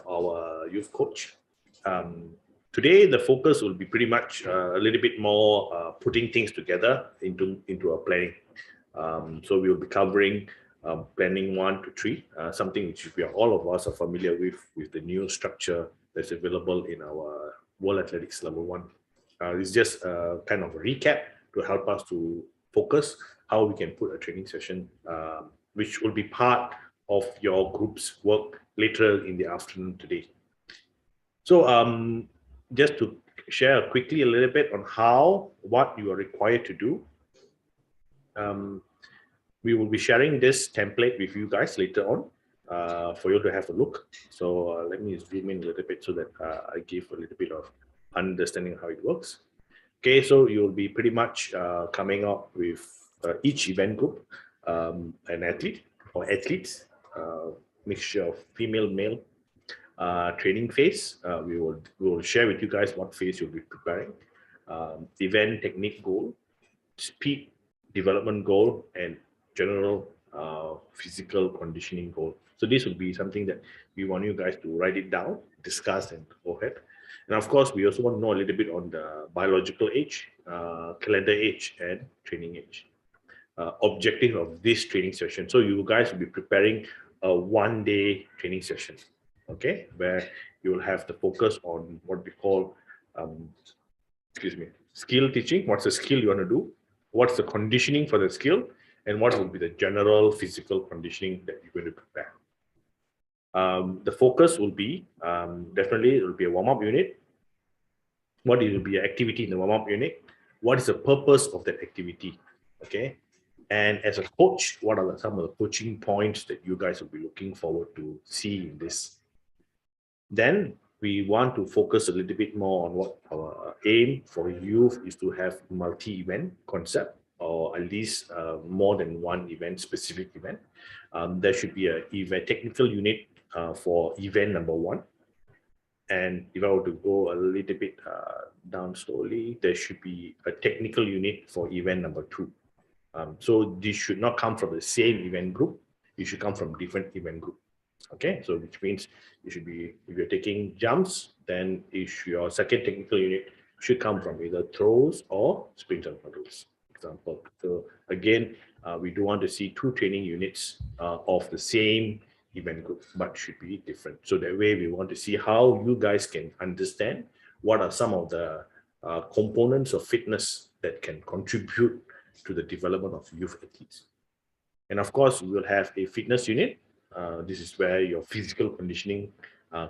our youth coach. Today, the focus will be pretty much a little bit more putting things together into our planning. So we will be covering planning 1 to 3, something which we are all of us are familiar with the new structure that's available in our World Athletics Level 1. It's just kind of a recap to help us to focus how we can put a training session, which will be part of your group's work later in the afternoon today. So just to share quickly a little bit on what you are required to do. We will be sharing this template with you guys later on for you to have a look. So let me zoom in a little bit so that I give a little bit of understanding how it works. Okay, so you'll be pretty much coming up with each event group, an athlete or athletes, mixture of female, male, training phase. We will share with you guys what phase you'll be preparing. Event technique goal, speed development goal, and general physical conditioning goal. So this will be something that we want you guys to write it down, discuss, and go ahead. And of course, we also want to know a little bit on the biological age, calendar age, and training age. Objective of this training session. So you guys will be preparing a 1-day training session, okay, where you will have the focus on what we call, skill teaching. What's the skill you want to do? What's the conditioning for the skill? And what will be the general physical conditioning that you're going to prepare? The focus will be, definitely it will be a warm-up unit. What will be an activity in the warm-up unit? What is the purpose of that activity? Okay. And as a coach, what are some of the coaching points that you guys will be looking forward to see in this? Then we want to focus a little bit more on what our aim for youth is, to have multi-event concept, or at least more than one event, specific event. There should be a event technical unit for event number 1. And if I were to go a little bit down slowly, there should be a technical unit for event number 2. So this should not come from the same event group. It should come from different event group. Okay, so which means you should be, if you're taking jumps, then your second technical unit should come from either throws or sprint and hurdles, example. So again, we do want to see 2 training units of the same event group, but should be different. So that way we want to see how you guys can understand what are some of the components of fitness that can contribute to the development of youth athletes. And of course, we will have a fitness unit. This is where your physical conditioning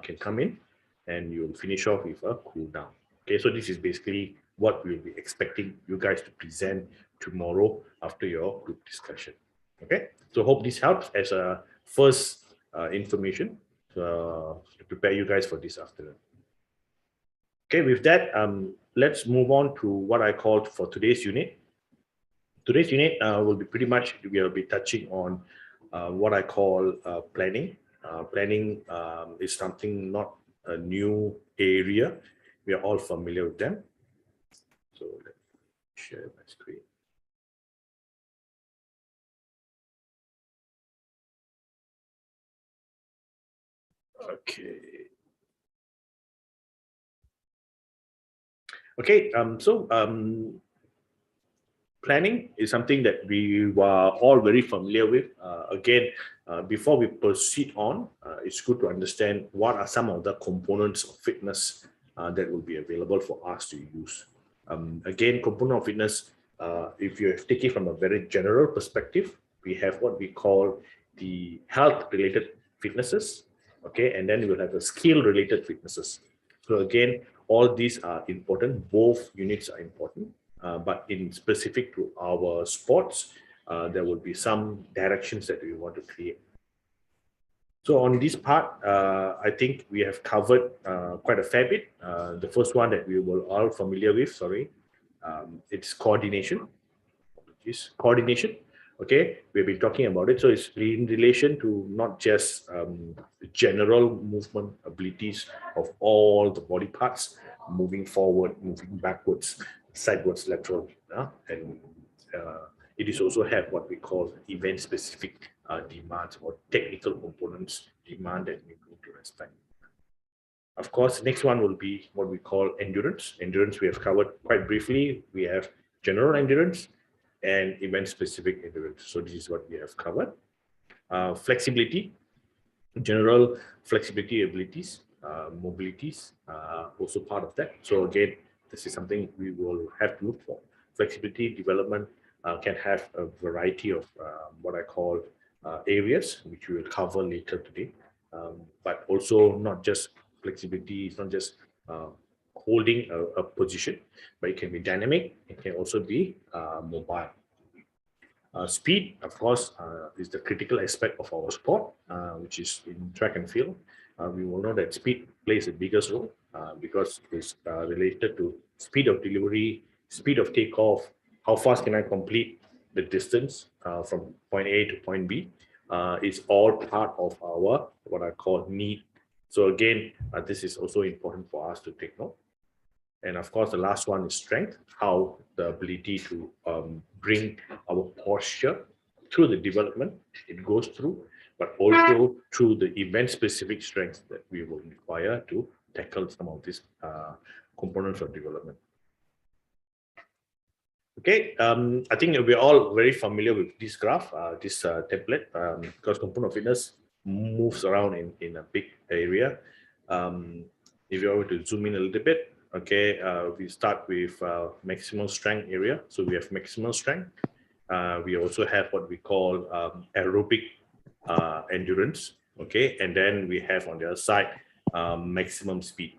can come in, and you'll finish off with a cool down. Okay, so this is basically what we'll be expecting you guys to present tomorrow after your group discussion. Okay, so hope this helps as a first information to prepare you guys for this afternoon. Okay, with that, let's move on to what I called for today's unit. Today's unit will be pretty much, we'll be touching on what I call planning. Planning is something, not a new area. We are all familiar with them. So let me share my screen. Okay. Okay, planning is something that we are all very familiar with. Again, before we proceed on, it's good to understand what are some of the components of fitness that will be available for us to use. Again, component of fitness, if you take it from a very general perspective, we have what we call the health-related fitnesses, okay, and then we'll have the skill-related fitnesses. So again, all these are important. Both units are important. But in specific to our sports, there will be some directions that we want to create. So on this part, I think we have covered quite a fair bit. The first one that we were all familiar with, it's coordination. Coordination. Okay, we've been talking about it. So it's in relation to not just the general movement abilities of all the body parts, moving forward, moving backwards, sideways, lateral, and it is also have what we call event-specific demands or technical components demand that we need to respect. Of course, next one will be what we call endurance. Endurance we have covered quite briefly. We have general endurance and event-specific endurance. So this is what we have covered. Flexibility, general flexibility abilities, mobilities, also part of that. So again, this is something we will have to look for. Flexibility development can have a variety of what I call areas, which we will cover later today. But also not just flexibility, it's not just holding a position, but it can be dynamic, it can also be mobile. Speed, of course, is the critical aspect of our sport, which is in track and field. We will know that speed plays the biggest role because it's related to speed of delivery, speed of takeoff, how fast can I complete the distance from point A to point B. It's all part of our what I call need. So again, this is also important for us to take note. And of course, the last one is strength, how the ability to bring our posture through the development it goes through, but also through the event-specific strengths that we will require to tackle some of these components of development. Okay, I think we're all very familiar with this graph, this template, because component of fitness moves around in a big area. If you were to zoom in a little bit, okay, we start with maximum strength area. So we have maximum strength. We also have what we call aerobic endurance, okay, and then we have on the other side maximum speed.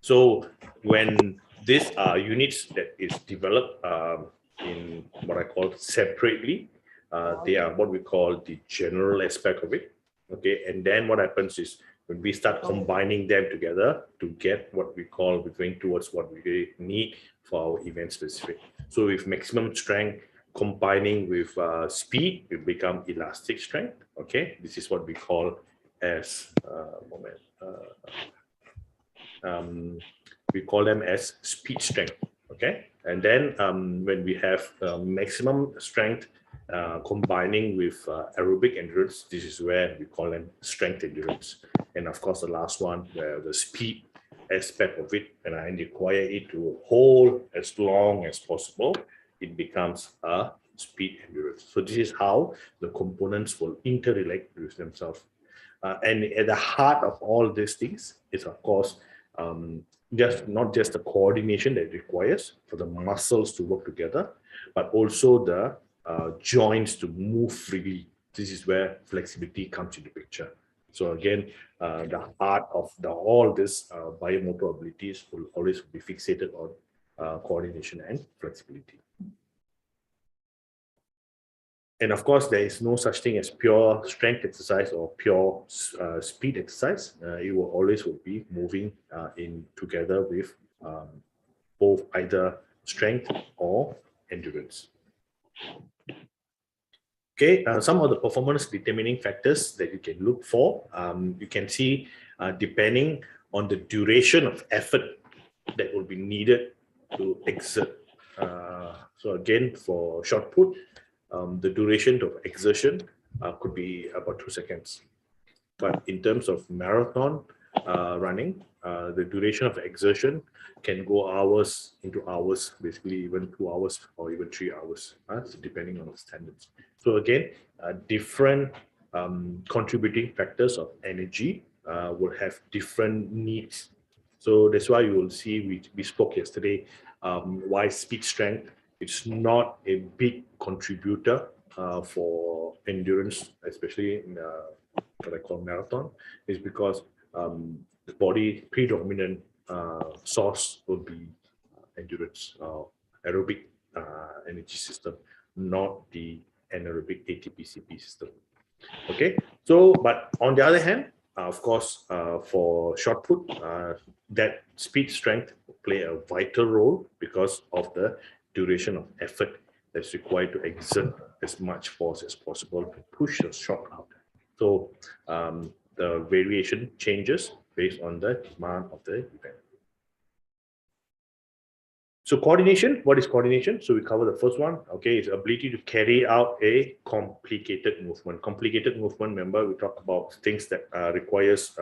So when these are units that is developed in what I call separately, they are what we call the general aspect of it, okay, and then what happens is when we start combining them together to get what we call, we're going towards what we need for our event specific. So with maximum strength combining with speed, we become elastic strength. Okay, this is what we call as we call them as speed strength. Okay, and then when we have maximum strength combining with aerobic endurance, this is where we call them strength endurance. And of course, the last one, where the speed aspect of it, and I require it to hold as long as possible, it becomes a speed endurance. So this is how the components will interrelate with themselves. And at the heart of all these things is, of course, just not just the coordination that it requires for the muscles to work together, but also the joints to move freely. This is where flexibility comes into picture. So again, the heart of all these biomotor abilities will always be fixated on coordination and flexibility. And of course, there is no such thing as pure strength exercise or pure speed exercise. It will always be moving in together with both either strength or endurance. Okay, some of the performance determining factors that you can look for, you can see depending on the duration of effort that will be needed to exert. So again, for shot put, the duration of exertion could be about 2 seconds. But in terms of marathon running, the duration of exertion can go hours into hours, basically even 2 hours or even 3 hours, so depending on the standards. So again, different contributing factors of energy will have different needs. So that's why you will see, we spoke yesterday, why speed strength, it's not a big contributor for endurance, especially in what I call marathon, is because the body predominant source will be endurance, aerobic energy system, not the anaerobic ATP-CP system. Okay, so but on the other hand, of course, for shot put, that speed strength play a vital role because of the duration of effort that's required to exert as much force as possible to push the shot out. So the variation changes based on the demand of the event. So coordination, what is coordination? So we cover the first one, okay, it's ability to carry out a complicated movement. Complicated movement, remember, we talk about things that requires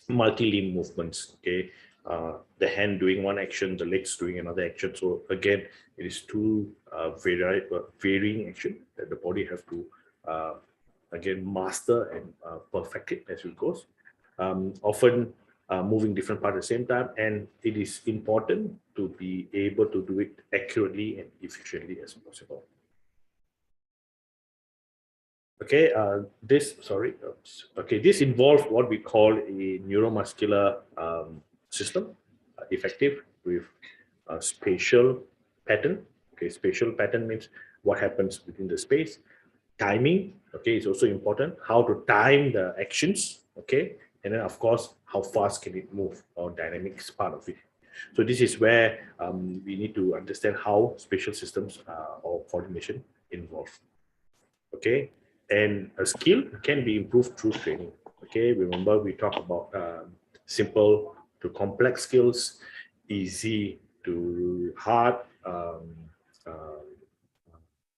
multi-limb movements. Okay, the hand doing one action, the legs doing another action. So again, it is two varying action that the body have to again master and perfect it as it goes. Often moving different parts at the same time, and it is important to be able to do it accurately and efficiently as possible. Okay, this involves what we call a neuromuscular system, effective with a spatial pattern. Okay, spatial pattern means what happens within the space. Timing, okay, is also important. How to time the actions, okay, and then of course, how fast can it move, or dynamics part of it. So this is where we need to understand how spatial systems or coordination involve. Okay, and a skill can be improved through training. Okay, remember we talk about simple to complex skills, easy to hard. Uh,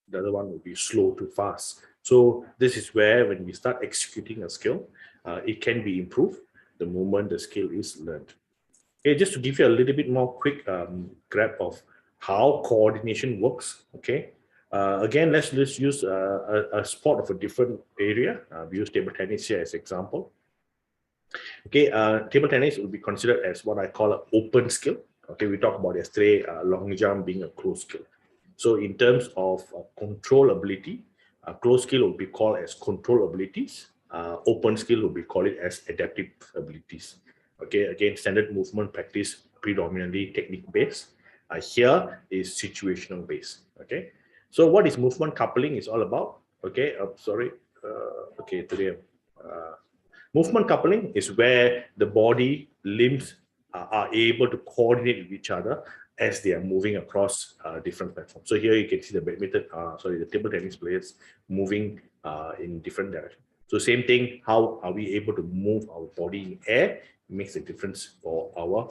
the other one will be slow to fast. So this is where when we start executing a skill, it can be improved the moment the skill is learned. Okay, just to give you a little bit more quick grab of how coordination works. Okay, again, let's use a sport of a different area. We use table tennis here as example. Okay, table tennis will be considered as what I call an open skill. Okay, we talked about yesterday long jump being a closed skill. So in terms of control ability, closed skill will be called as control abilities. Open skill will be called it as adaptive abilities. Okay, again, standard movement practice predominantly technique based. Here is situational based. Okay, so what is movement coupling is all about? Okay, okay, today. Movement coupling is where the body limbs are able to coordinate with each other as they are moving across different platforms. So here you can see the the table tennis players moving in different directions. So same thing, how are we able to move our body in air makes a difference for our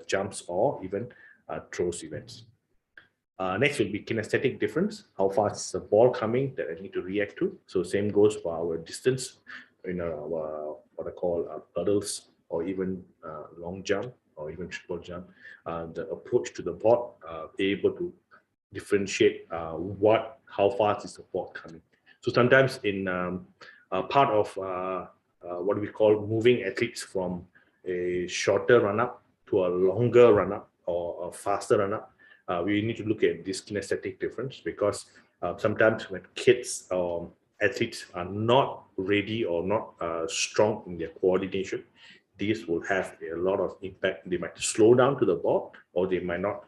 jumps or even throws events. Next will be kinesthetic difference. How fast is the ball coming that I need to react to? So same goes for our distance, our what I call hurdles or even long jump or even triple jump. The approach to the board, able to differentiate how fast is the ball coming. So sometimes in part of what we call moving athletes from a shorter run up to a longer run up or a faster run up, we need to look at this kinesthetic difference because sometimes when kids or athletes are not ready or not strong in their coordination, these will have a lot of impact. They might slow down to the board or they might not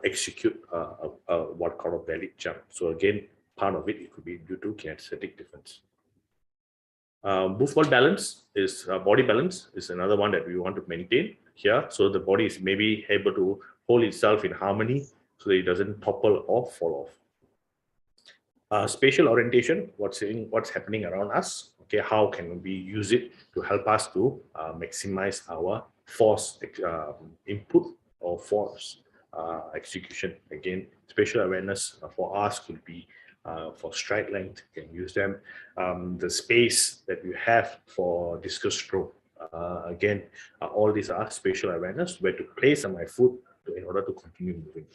execute what called a valid jump. So again, part of it could be due to kinesthetic difference. Movement balance is body balance is another one that we want to maintain here. So the body is maybe able to hold itself in harmony so that it doesn't topple or fall off. Spatial orientation, what's happening around us. Okay, how can we use it to help us to maximize our force input or force execution. Again, spatial awareness for us could be for stride length, you can use them. The space that you have for discus throw. Again, all these are spatial awareness, where to place on my foot in order to continue moving.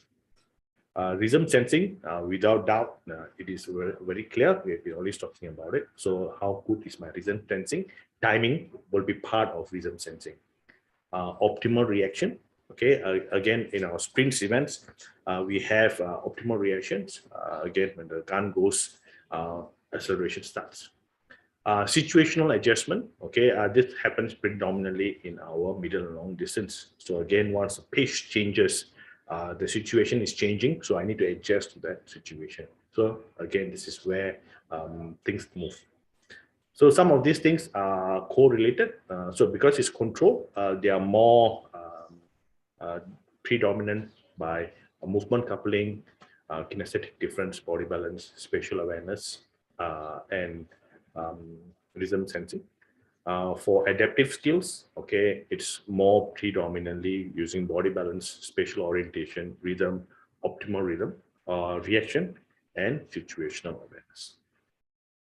Rhythm sensing, without doubt, it is very clear. We have been always talking about it. So how good is my rhythm sensing? Timing will be part of rhythm sensing. Optimal reaction. Okay, again, in our sprints events, we have optimal reactions. Again, when the gun goes, acceleration starts. Situational adjustment. Okay, this happens predominantly in our middle and long distance. So again, once the pace changes, the situation is changing, so I need to adjust to that situation. So again, this is where things move. So some of these things are correlated. So because it's control, they are more predominant by movement coupling, kinesthetic difference, body balance, spatial awareness, and rhythm sensing. For adaptive skills, okay, it's more predominantly using body balance, spatial orientation, rhythm, optimal rhythm, reaction, and situational awareness.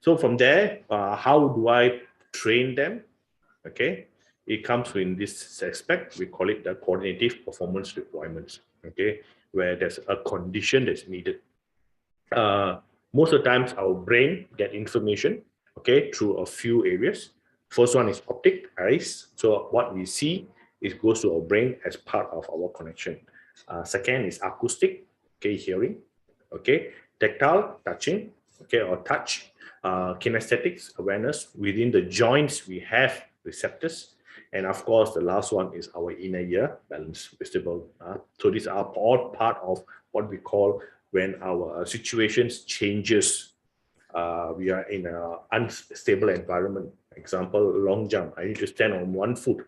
So from there, how do I train them? Okay, it comes in this aspect. We call it the coordinative performance requirements. Okay, where there's a condition that's needed. Most of the times, our brain get information, okay, through a few areas. First one is optic, eyes. So what we see is goes to our brain as part of our connection. Second is acoustic, okay, hearing, okay, tactile, touching, okay, or touch, kinesthetics, awareness. Within the joints, we have receptors. And of course, the last one is our inner ear, balance, vestibular. So these are all part of what we call when our situations changes. We are in an unstable environment. Example, long jump. I need to stand on one foot,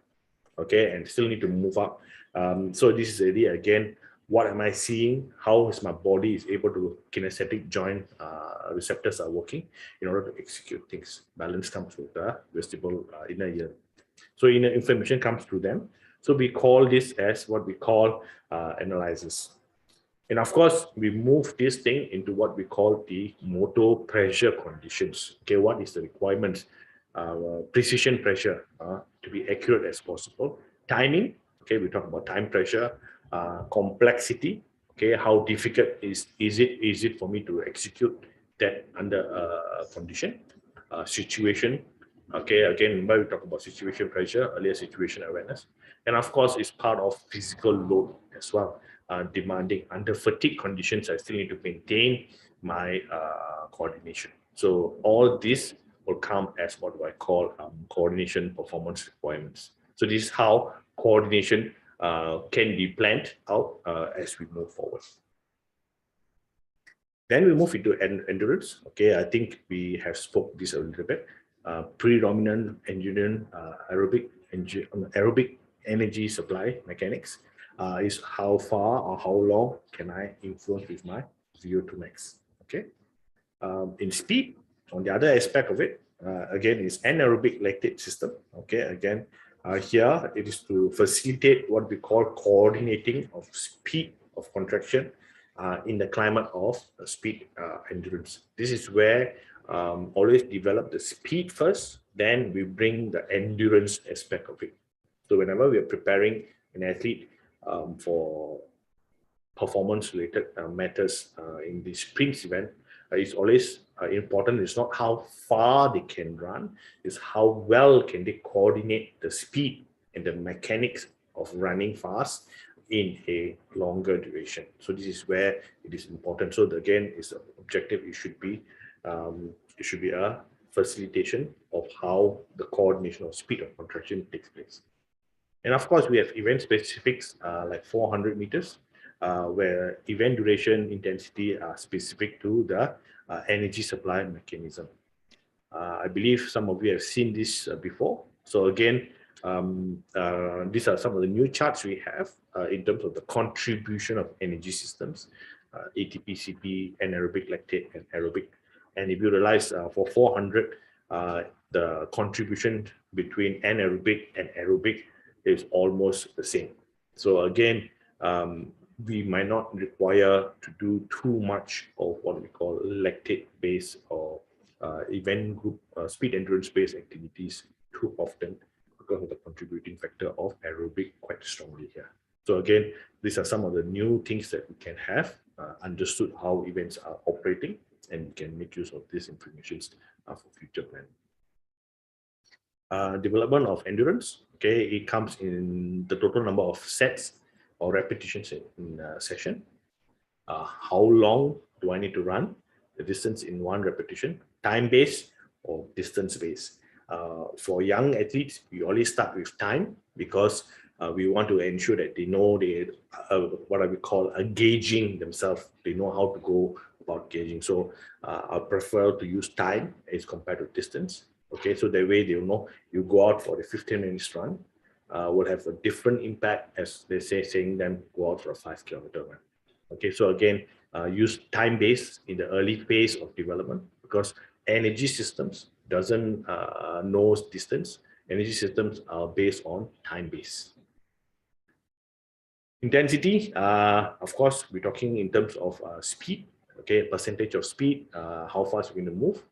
okay, and still need to move up. So this is really, again, what am I seeing? How is my body is able to kinesthetic joint receptors are working in order to execute things. Balance comes with the vestibular inner ear. So inner information comes to them. So we call this as what we call analysis. And of course, we move this thing into what we call the motor pressure conditions. Okay, what is the requirements? Precision pressure to be accurate as possible. Timing, okay, we talk about time pressure. Complexity, okay, how difficult is it for me to execute that under a condition? Situation, okay, again, remember we talk about situation pressure, earlier situation awareness. And of course, it's part of physical load as well. Demanding under fatigue conditions, I still need to maintain my coordination. So all this will come as what I call coordination performance requirements. So this is how coordination can be planned out as we move forward. Then we move into endurance. Okay, I think we have spoke this a little bit. Predominant engineering aerobic energy supply mechanics is how far or how long can I influence with my VO2 max. Okay, in speed, on the other aspect of it, again, is anaerobic lactate system. Okay, again, here it is to facilitate what we call coordinating of speed of contraction in the climate of speed endurance. This is where always develop the speed first, then we bring the endurance aspect of it. So whenever we are preparing an athlete for performance-related matters in the sprints event, it's always important. It's not how far they can run, it's how well can they coordinate the speed and the mechanics of running fast in a longer duration. So this is where it is important. So again, its objective, it should be a facilitation of how the coordination of speed of contraction takes place. And of course, we have event specifics like 400 meters, where event duration intensity are specific to the energy supply mechanism. I believe some of you have seen this before. So again, these are some of the new charts we have in terms of the contribution of energy systems, ATP, CP, anaerobic lactate, and aerobic. And if you realize for 400, the contribution between anaerobic and aerobic is almost the same. So again, we might not require to do too much of what we call lactate-based or event group speed endurance-based activities too often because of the contributing factor of aerobic quite strongly here. So again, these are some of the new things that we can have understood how events are operating, and we can make use of these information for future planning. Development of endurance, okay, it comes in the total number of sets or repetitions in a session. How long do I need to run? The distance in one repetition, time-based or distance-based. For young athletes, we always start with time because we want to ensure that they know what I would call gauging themselves. They know how to go about gauging. So I prefer to use time as compared to distance. Okay, so that way they'll know you go out for the 15 minutes run will have a different impact as they saying them go out for a 5-kilometer run. Okay, so again, use time-based in the early phase of development because energy systems doesn't know distance. Energy systems are based on time-based. Intensity, of course, we're talking in terms of speed, okay, percentage of speed, how fast we're going to move.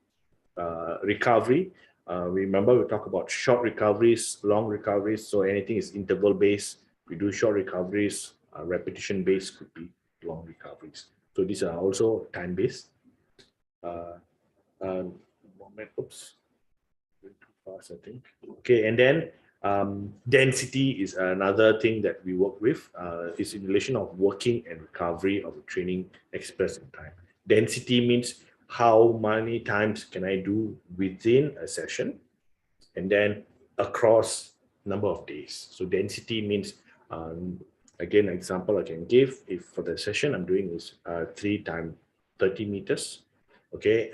Recovery, Remember, we talk about short recoveries, long recoveries. So anything is interval based. We do short recoveries, repetition based could be long recoveries. So these are also time based. Moment, oops, too fast, I think. Okay, and then density is another thing that we work with. Is in relation of working and recovery of the training expressed in time. Density means how many times can I do within a session, and then across number of days. So density means, again, example I can give, if for the session I'm doing is 3 times 30 meters, okay,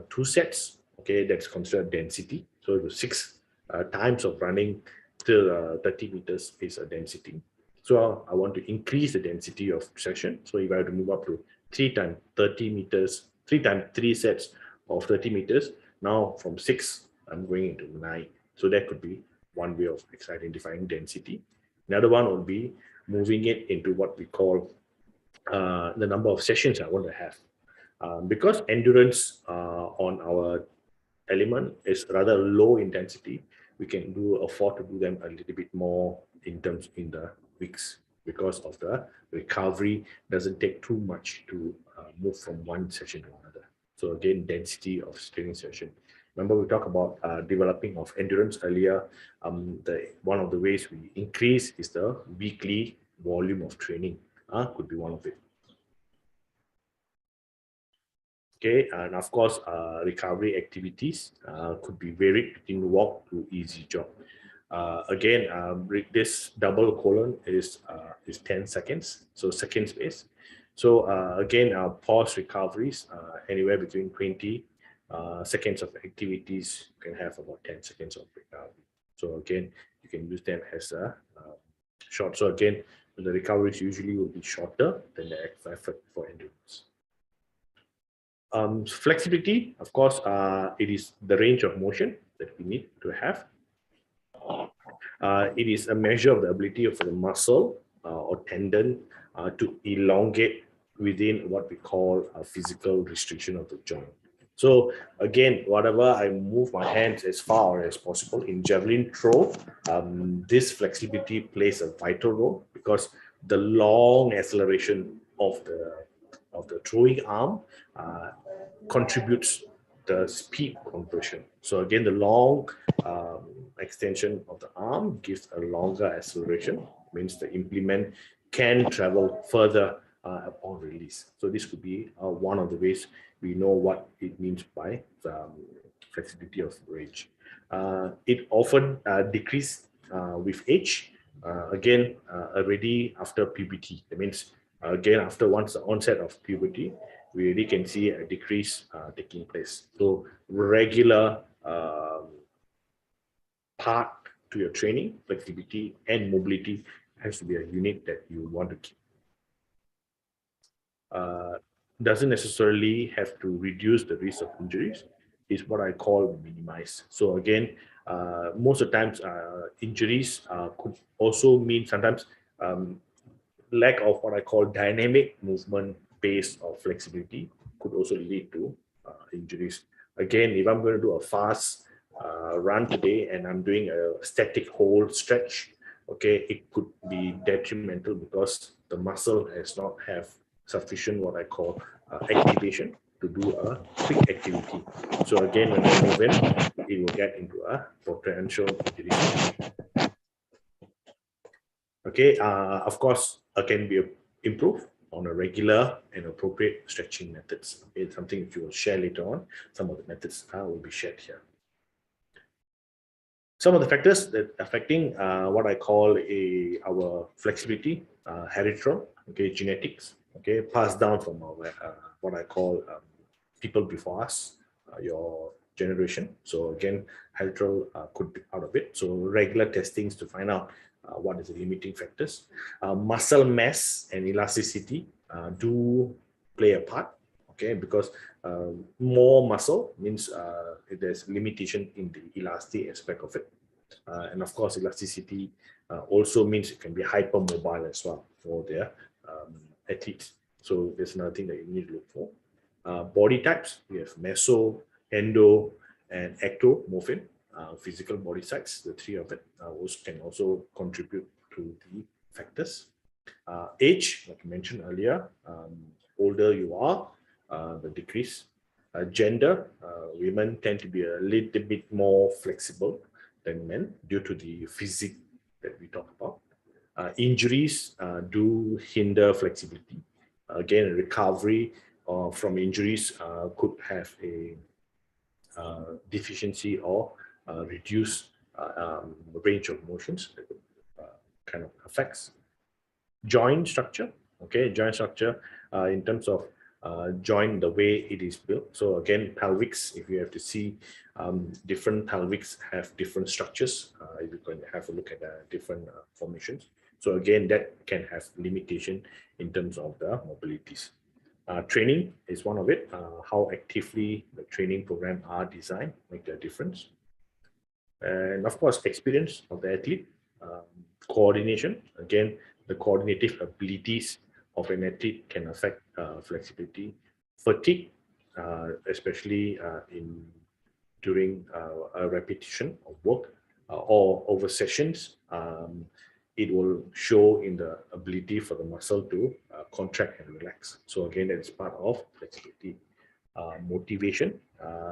2 sets, okay, that's considered density. So the 6 times of running till 30 meters is a density. So I want to increase the density of session. So if I have to move up to 3 times 30 meters, 3 times 3 sets of 30 meters, now from 6, I'm going into 9. So that could be one way of identifying density. Another one would be moving it into what we call the number of sessions I want to have. Because endurance on our element is rather low intensity, we can afford to do them a little bit more in terms in the weeks, because of the recovery doesn't take too much to move from one session to another. So again, density of training session. Remember, we talked about developing of endurance earlier. One of the ways we increase is the weekly volume of training. Could be one of it. Okay, and of course, recovery activities could be varied between walk to easy jog. Again, this double colon is 10 seconds, so second space. So again, pause recoveries anywhere between 20 seconds of activities can have about 10 seconds of recovery. So again, you can use them as a short. So again, the recoveries usually will be shorter than the effort for endurance. Flexibility, of course, it is the range of motion that we need to have. It is a measure of the ability of the muscle or tendon to elongate within what we call a physical restriction of the joint. So again, whatever I move my hands as far as possible in javelin throw, this flexibility plays a vital role, because the long acceleration of the throwing arm contributes the speed conversion. So again, the long extension of the arm gives a longer acceleration, means the implement can travel further upon release. So this could be one of the ways we know what it means by flexibility of range. It often decreases with age. Again, already after puberty. That means, again, after once the onset of puberty, we really can see a decrease taking place. So regular part to your training, flexibility and mobility has to be a unit that you want to keep. Doesn't necessarily have to reduce the risk of injuries, is what I call minimize. So again, most of the times injuries could also mean sometimes lack of what I call dynamic movement based or flexibility could also lead to injuries. Again, if I'm going to do a fast run today and I'm doing a static hold stretch, okay, it could be detrimental because the muscle has not have sufficient what I call activation to do a quick activity. So again, when I move in, it will get into a potential injury. Okay, of course, can be improved on a regular and appropriate stretching methods. It's something that you will share later on. Some of the methods will be shared here. Some of the factors that affecting what I call our flexibility, hereditary, okay, genetics, okay, passed down from our what I call people before us, your generation. So again, hereditary could be part of it. So regular testings to find out what is the limiting factors. Muscle mass and elasticity do play a part, okay, because more muscle means there's limitation in the elastic aspect of it. And of course, elasticity also means it can be hypermobile as well for their athletes. So there's another thing that you need to look for. Body types, we have meso, endo, and ectomorphin. physical body size, the three of it can also contribute to the factors. Age, like I mentioned earlier, older you are, the decrease. Gender, women tend to be a little bit more flexible than men due to the physique that we talk about. Injuries do hinder flexibility. Again, recovery from injuries could have a deficiency or reduced range of motions that kind of affects joint structure. Okay, joint structure in terms of joint, the way it is built. So again, pelvics, if you have to see, different pelvics have different structures. You're going to have a look at different formations. So again, that can have limitation in terms of the mobilities. Training is one of it. How actively the training program are designed make a difference. And of course, experience of the athlete, coordination. Again, the coordinative abilities of an athlete can affect flexibility, fatigue, especially during a repetition of work or over sessions. It will show in the ability for the muscle to contract and relax. So again, that is part of flexibility. Motivation.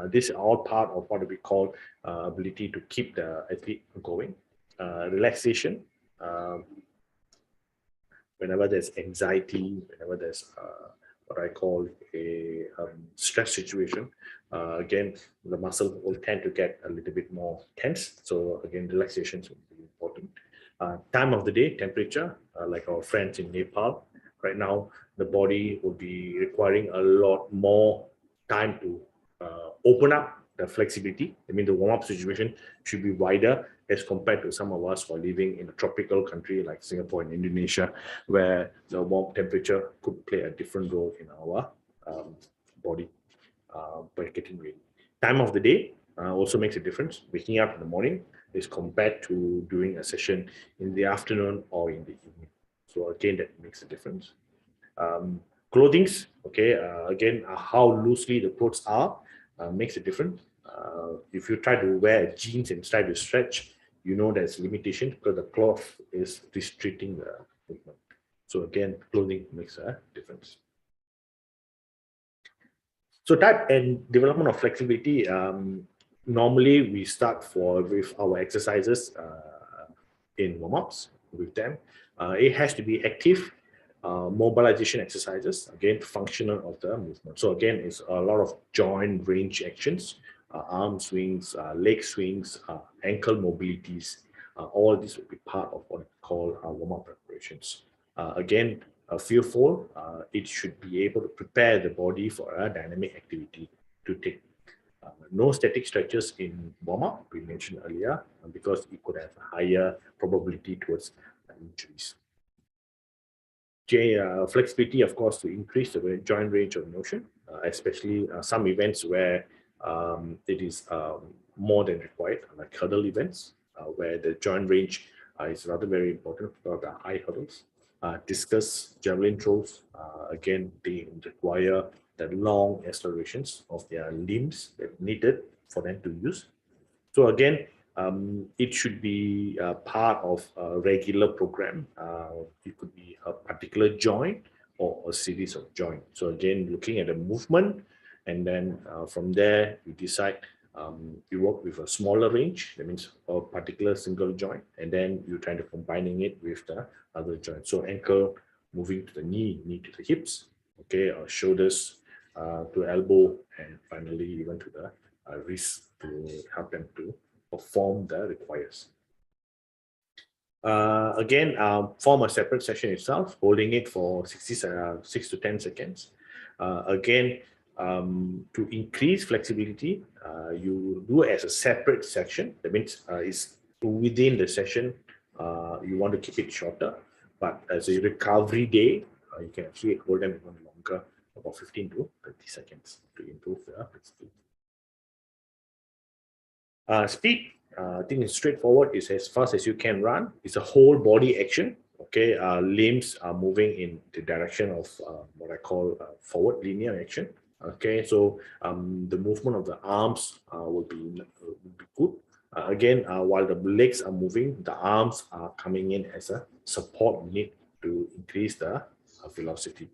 This is all part of what we call ability to keep the athlete going. Relaxation. Whenever there's anxiety, whenever there's what I call a stress situation, again, the muscle will tend to get a little bit more tense. So again, relaxation will be important. Time of the day, temperature, like our friends in Nepal, right now, the body will be requiring a lot more time to open up the flexibility. I mean, the warm-up situation should be wider as compared to some of us who are living in a tropical country like Singapore and Indonesia, where the warm temperature could play a different role in our body by getting ready. Time of the day also makes a difference. Waking up in the morning is compared to doing a session in the afternoon or in the evening. So again, that makes a difference. Clothings, okay, again, how loosely the clothes are makes a difference. If you try to wear jeans and try to stretch, you know there's limitation because the cloth is restricting the movement. So again, clothing makes a difference. So type and development of flexibility, normally we start with our exercises in warm-ups with them. It has to be active mobilization exercises, again, functional of the movement. So again, it's a lot of joint range actions, arm swings, leg swings, ankle mobilities. All these will be part of what we call warm-up preparations. Again, a fearful, it should be able to prepare the body for a dynamic activity to take. No static stretches in warm-up, we mentioned earlier, because it could have a higher probability towards injuries. Flexibility, of course, to increase the joint range of motion, especially some events where it is more than required, like hurdle events, where the joint range is rather very important for the high hurdles. Discus, javelin throws, again, they require the long accelerations of their limbs that needed for them to use. So again, it should be part of a regular program. It could be a particular joint or a series of joints. So again, looking at the movement, and then from there, you decide you work with a smaller range, that means a particular single joint, and then you try to combining it with the other joint. So ankle moving to the knee, knee to the hips, okay, or shoulders to elbow, and finally even to the wrist to help them to perform the requires. Again, form a separate session itself, holding it for 6 to 10 seconds. Again, to increase flexibility, you do as a separate section. That means it's within the session, you want to keep it shorter, but as a recovery day, you can actually hold them even longer, about 15 to 30 seconds to improve the flexibility. Speed, I think it's straightforward. It's as fast as you can run. It's a whole body action. Okay, limbs are moving in the direction of what I call forward linear action. Okay, so the movement of the arms will be good. Again, while the legs are moving, the arms are coming in as a support unit to increase the velocity.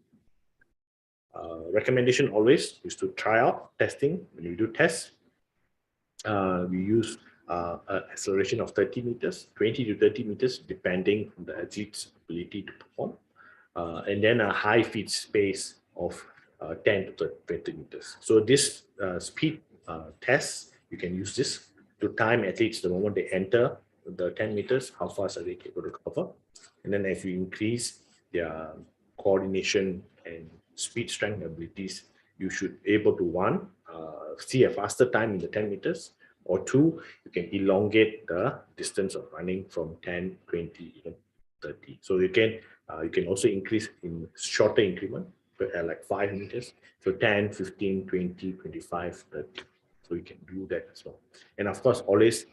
Recommendation always is to try out testing. When you do tests, we use acceleration of 30 meters, 20 to 30 meters, depending on the athlete's ability to perform. And then a high feet space of 10 to 20 meters. So this speed test, you can use this to time athletes the moment they enter the 10 meters, how fast are they able to cover. And then as you increase their coordination and speed strength abilities, you should be able to see a faster time in the 10 meters, or two, you can elongate the distance of running from 10, 20, even 30. So you can also increase in shorter increment, like 5 meters. So 10, 15, 20, 25, 30. So you can do that as well. And of course, always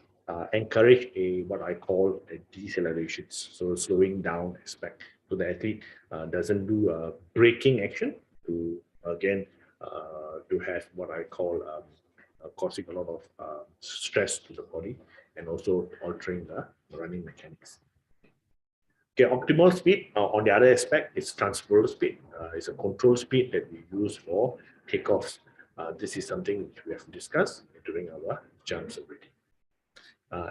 encourage what I call a deceleration. So slowing down aspect. So the athlete doesn't do a braking action to, again, to have what I call causing a lot of stress to the body and also altering the running mechanics. Okay, optimal speed, on the other aspect, is transferable speed. It's a control speed that we use for takeoffs. This is something which we have discussed during our jumps already.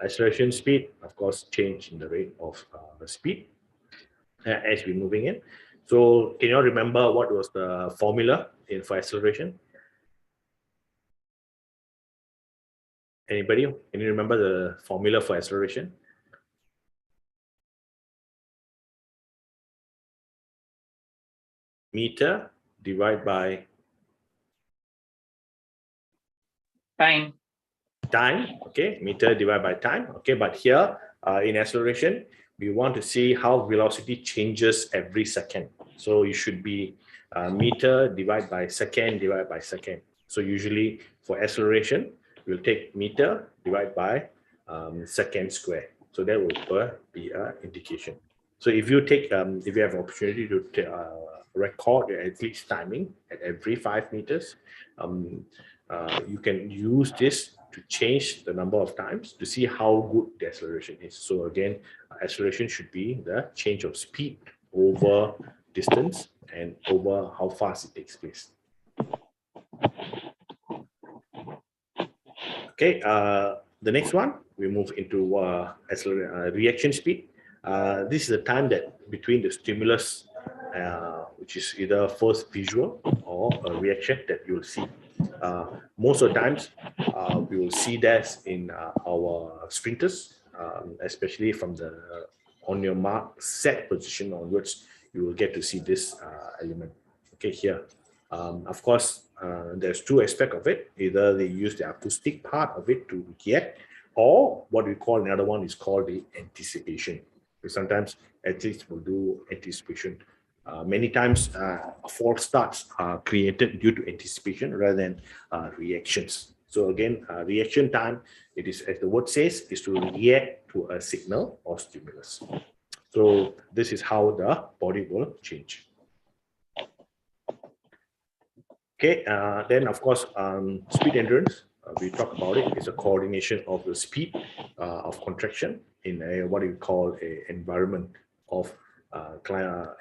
Acceleration speed, of course, change in the rate of speed as we're moving in. So can you remember what was the formula for acceleration? Anybody? Can you remember the formula for acceleration? Meter divided by time. Time, okay, meter divided by time, okay, but here in acceleration, we want to see how velocity changes every second. So it should be meter divided by second. So usually for acceleration, we'll take meter divided by second square. So that will be an indication. So if you take, if you have an opportunity to record your athlete's timing at every 5 meters, you can use this to change the number of times to see how good the acceleration is. So again, acceleration should be the change of speed over distance and over how fast it takes place. Okay, the next one, we move into reaction speed. This is the time that between the stimulus, which is either first visual or a reaction that you'll see. Most of the times, we will see that in our sprinters, especially from the on your mark set position onwards, you will get to see this element. Okay, here. Of course, there's two aspects of it. Either they use the acoustic part of it to react, or what we call another one is called the anticipation. So sometimes athletes will do anticipation. Many times, false starts are created due to anticipation rather than reactions. So again, reaction time, it is, as the word says, is to react to a signal or stimulus. So this is how the body will change. Okay, then of course, speed endurance, we talk about it. It's a coordination of the speed of contraction in what we call an environment of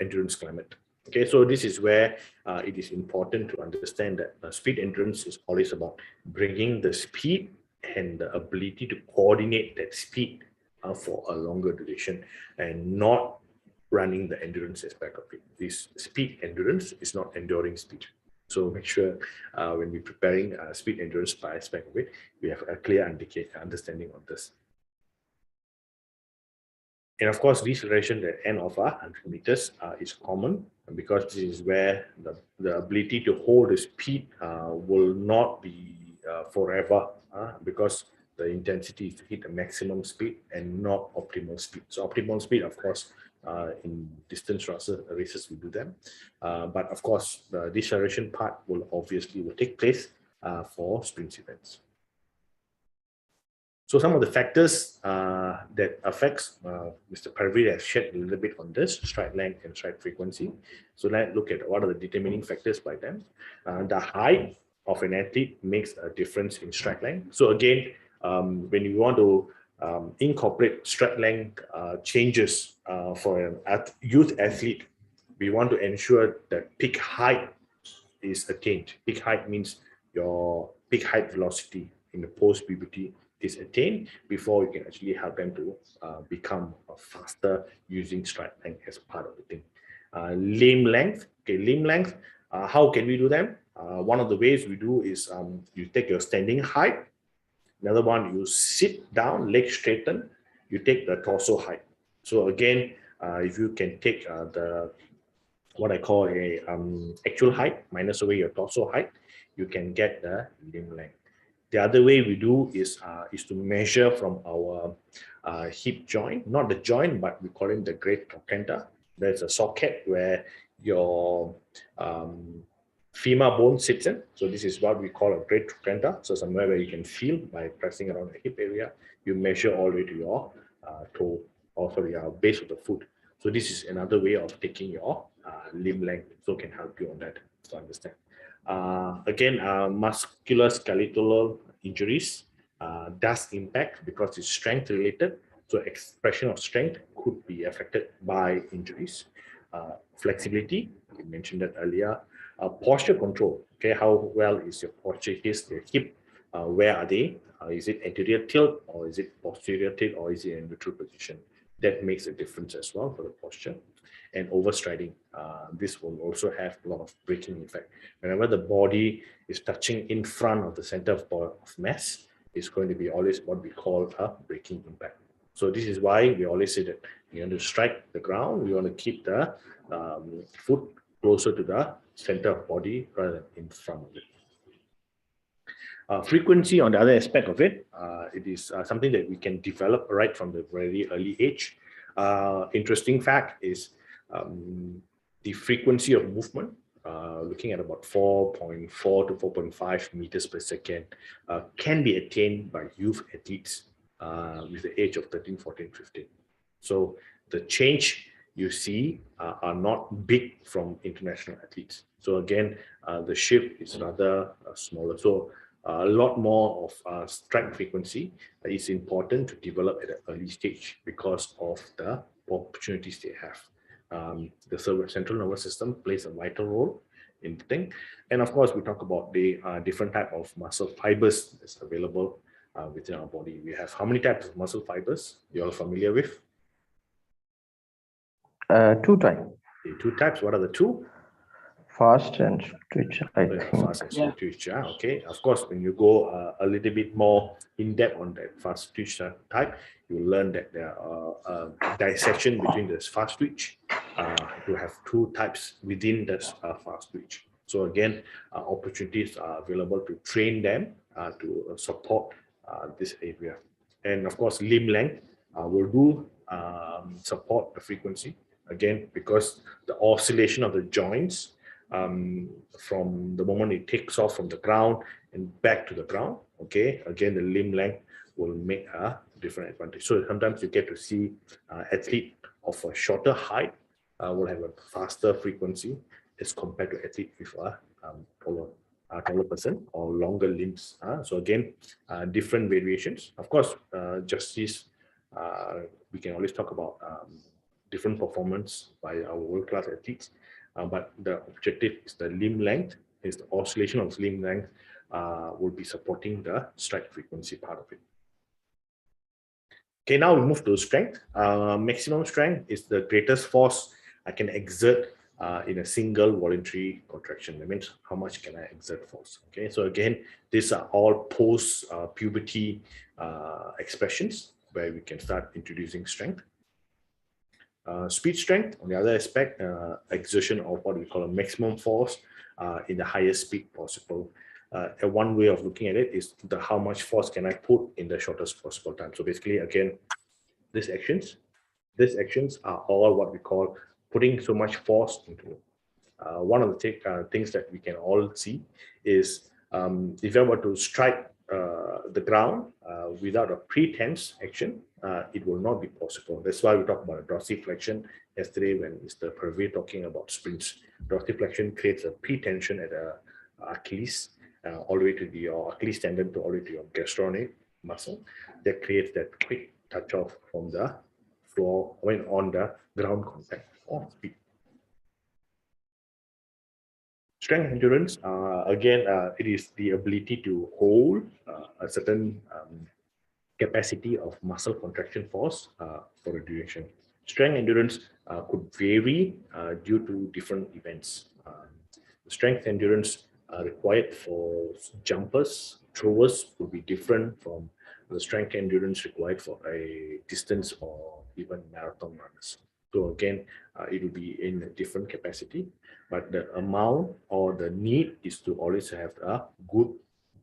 endurance climate. Okay, so this is where it is important to understand that speed endurance is always about bringing the speed and the ability to coordinate that speed for a longer duration and not running the endurance aspect of it. This speed endurance is not enduring speed. So make sure when we're preparing speed endurance by aspect of it, we have a clear understanding of this. And of course, deceleration at the end of 100 meters is common because this is where the ability to hold the speed will not be forever because the intensity is to hit the maximum speed and not optimal speed. So optimal speed, of course, in distance races, we do them. But of course, the deceleration part will take place for sprint events. So some of the factors that affects, Mr. Parveer has shared a little bit on this, stride length and stride frequency. So let's look at what are the determining factors by them. The height of an athlete makes a difference in stride length. So again, when you want to incorporate stride length changes for an youth athlete, we want to ensure that peak height is attained. Peak height means your peak height velocity in the post-puberty is attained before you can actually help them to become faster using stride length as part of the thing. Limb length. Okay, limb length. How can we do them? One of the ways we do is you take your standing height. Another one, you sit down, legs straighten. You take the torso height. So again, if you can take the what I call a actual height minus away your torso height, you can get the limb length. The other way we do is to measure from our hip joint, not the joint, but we call it the great trochanter. There's a socket where your femur bone sits in. So this is what we call a great trochanter. So somewhere where you can feel by pressing around the hip area, you measure all the way to your toe, or sorry, base of the foot. So this is another way of taking your limb length. So can help you on that to understand. Again, musculoskeletal injuries does impact because it's strength related. So expression of strength could be affected by injuries. Flexibility, we mentioned that earlier. Posture control, okay, how well is your posture? Is your hip, where are they? Is it anterior tilt, or is it posterior tilt, or is it in neutral position? That makes a difference as well for the posture. And overstriding, this will also have a lot of braking effect. Whenever the body is touching in front of the center of mass, it's going to be always what we call a braking impact. So this is why we always say that you want to strike the ground, we want to keep the foot closer to the center of body rather than in front of it. Frequency, on the other aspect of it, it is something that we can develop right from the very early age. Interesting fact is the frequency of movement, looking at about 4.4 to 4.5 meters per second, can be attained by youth athletes with the age of 13, 14, 15. So the change you see are not big from international athletes. So again, the shift is rather smaller. So a lot more of strike frequency is important to develop at an early stage because of the opportunities they have. The central nervous system plays a vital role in the thing. And of course, we talk about the different type of muscle fibers that's available within our body. We have how many types of muscle fibers you're all familiar with? 2 types. The 2 types. What are the 2? Fast and twitch, I think. Fast and slow twitch. Okay. Of course, when you go a little bit more in depth on that fast twitch type, you learn that there are dissection between this fast twitch. You have 2 types within this fast twitch. So again, opportunities are available to train them to support this area. And of course, limb length will do support the frequency. Again, because the oscillation of the joints from the moment it takes off from the ground and back to the ground, okay, again, the limb length will make a different advantage. So sometimes you get to see athlete of a shorter height will have a faster frequency as compared to athlete with a taller person or longer limbs. So again, different variations. Of course, justice, we can always talk about different performance by our world-class athletes. But the objective is the limb length, is the oscillation of limb length will be supporting the strike frequency part of it. Okay, now we move to strength. Maximum strength is the greatest force I can exert in a single voluntary contraction. That means how much can I exert force? Okay, so again, these are all post-puberty expressions where we can start introducing strength. Speed strength, on the other aspect, exertion of what we call a maximum force in the highest speed possible. And one way of looking at it is how much force can I put in the shortest possible time. So basically, again, these actions are all what we call putting so much force into it. One of the things that we can all see is if I were to strike the ground without a pre-tense action, it will not be possible. That's why we talk about dorsiflexion yesterday when Mr. Pervez talking about sprints. Dorsiflexion creates a pre-tension at the Achilles all the way to your Achilles tendon to all the way to your gastronomic. muscle that creates that quick touch off from the floor when on the ground contact or speed. Strength endurance, again, it is the ability to hold a certain capacity of muscle contraction force for a duration. Strength endurance could vary due to different events. Strength endurance required for jumpers, throwers would be different from the strength endurance required for a distance or even marathon runners. So again, it will be in a different capacity, but the amount or the need is to always have a good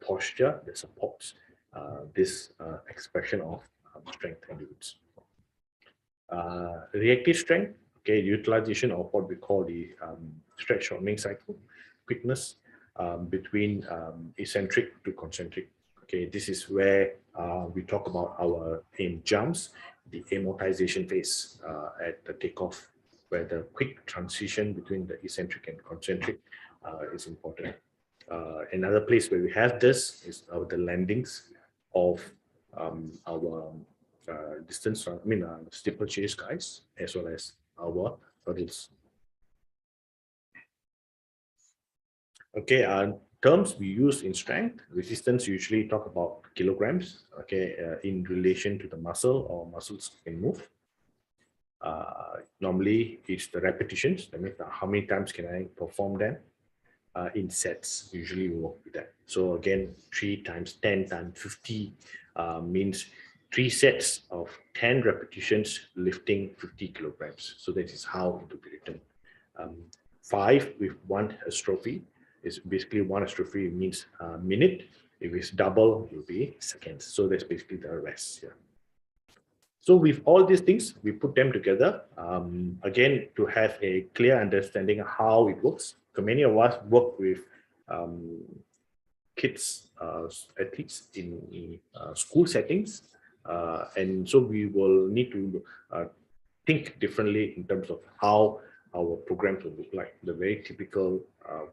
posture that supports this expression of strength endurance. Reactive strength, okay, utilization of what we call the stretch shortening cycle, quickness between eccentric to concentric. Okay, this is where we talk about our aim jumps, the amortization phase at the takeoff, where the quick transition between the eccentric and concentric is important. Another place where we have this is the landings of our distance, steeplechase guys, as well as our hurdles. Okay, terms we use in strength, resistance usually talk about kilograms, okay, in relation to the muscle or muscles can move. Normally, it's the repetitions, that means how many times can I perform them in sets, usually we work with that. So again, 3 times 10 times 50 means 3 sets of 10 repetitions lifting 50 kilograms. So that is how it will be written. 5 with 1 astrophy is basically 1 astrophy means a minute. If it's double, it will be seconds. So that's basically the rest here. So with all these things, we put them together, again, to have a clear understanding of how it works. So many of us work with kids, athletes in school settings. And so we will need to think differently in terms of how our programs will look like. The very typical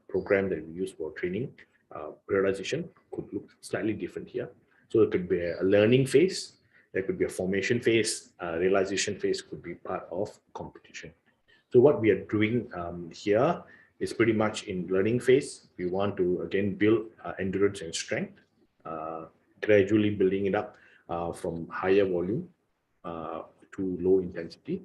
program that we use for training, periodization could look slightly different here. So it could be a learning phase, there could be a formation phase, realization phase could be part of competition. So what we are doing here is pretty much in learning phase. We want to again build endurance and strength, gradually building it up from higher volume to low intensity,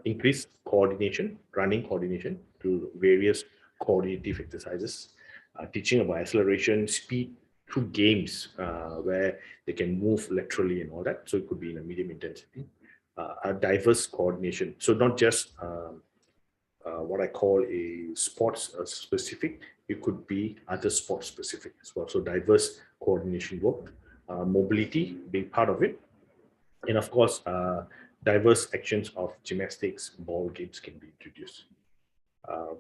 increase coordination, running coordination to various coordinative exercises, teaching about acceleration, speed through games where they can move laterally and all that. So it could be in a medium intensity, a diverse coordination. So not just what I call a sports specific, it could be other sports specific as well. So diverse coordination work, mobility being part of it. And of course, diverse actions of gymnastics, ball games can be introduced.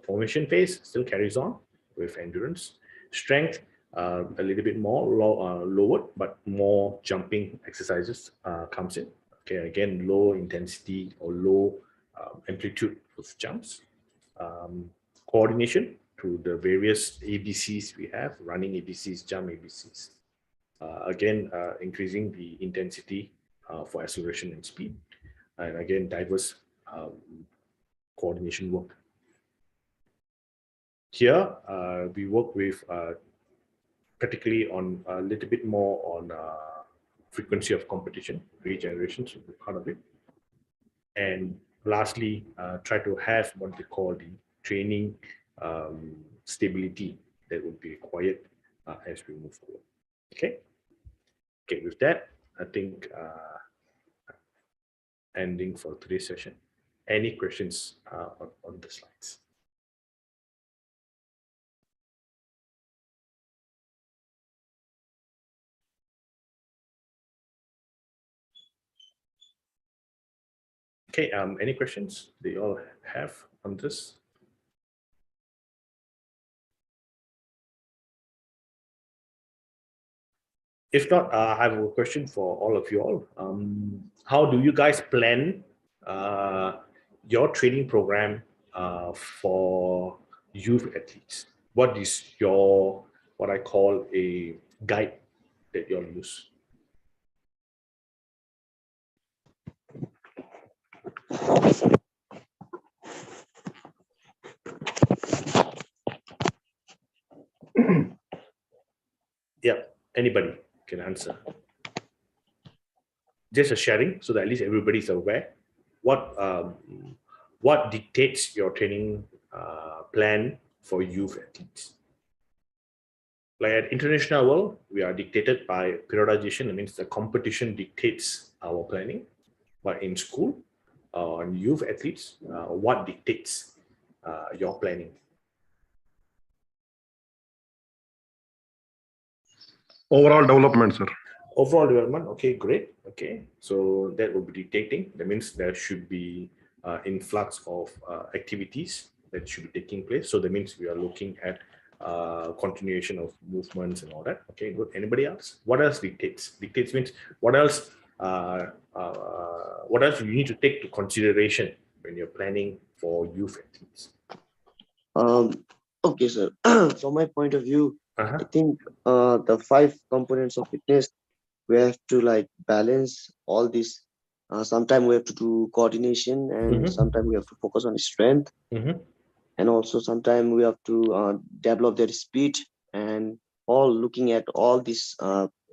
Formation phase still carries on with endurance. Strength, a little bit more lowered, but more jumping exercises comes in. Okay, again, low intensity or low amplitude of jumps. Coordination through the various ABCs we have, running ABCs, jump ABCs. Again, increasing the intensity for acceleration and speed. And again, diverse coordination work. Here, we work with particularly on a little bit more on frequency of competition, regeneration should be part of it. And lastly, try to have what they call the training stability that would be required as we move forward. Okay. Okay, with that, I think ending for today's session. Any questions on the slides? Okay, any questions they all have on this? If not, I have a question for all of you all. How do you guys plan your training program for youth athletes? What is your, what I call a guide that you'll use? Yeah, anybody can answer. Just a sharing so that at least everybody's aware what dictates your training plan for youth athletes. Like at international world, we are dictated by periodization. That means the competition dictates our planning. But in school, on youth athletes, what dictates your planning? Overall development, sir. Overall development, okay, great. Okay, so that will be dictating. That means there should be influx of activities that should be taking place. So that means we are looking at continuation of movements and all that. Okay, good. Anybody else? What else dictates? Dictates means what else? What else you need to take to consideration when you're planning for youth athletes? Okay, sir. From my point of view, Uh-huh. I think the 5 components of fitness, we have to like balance all these. Sometimes we have to do coordination, and sometimes we have to focus on strength, and also sometimes we have to develop their speed. And all looking at all these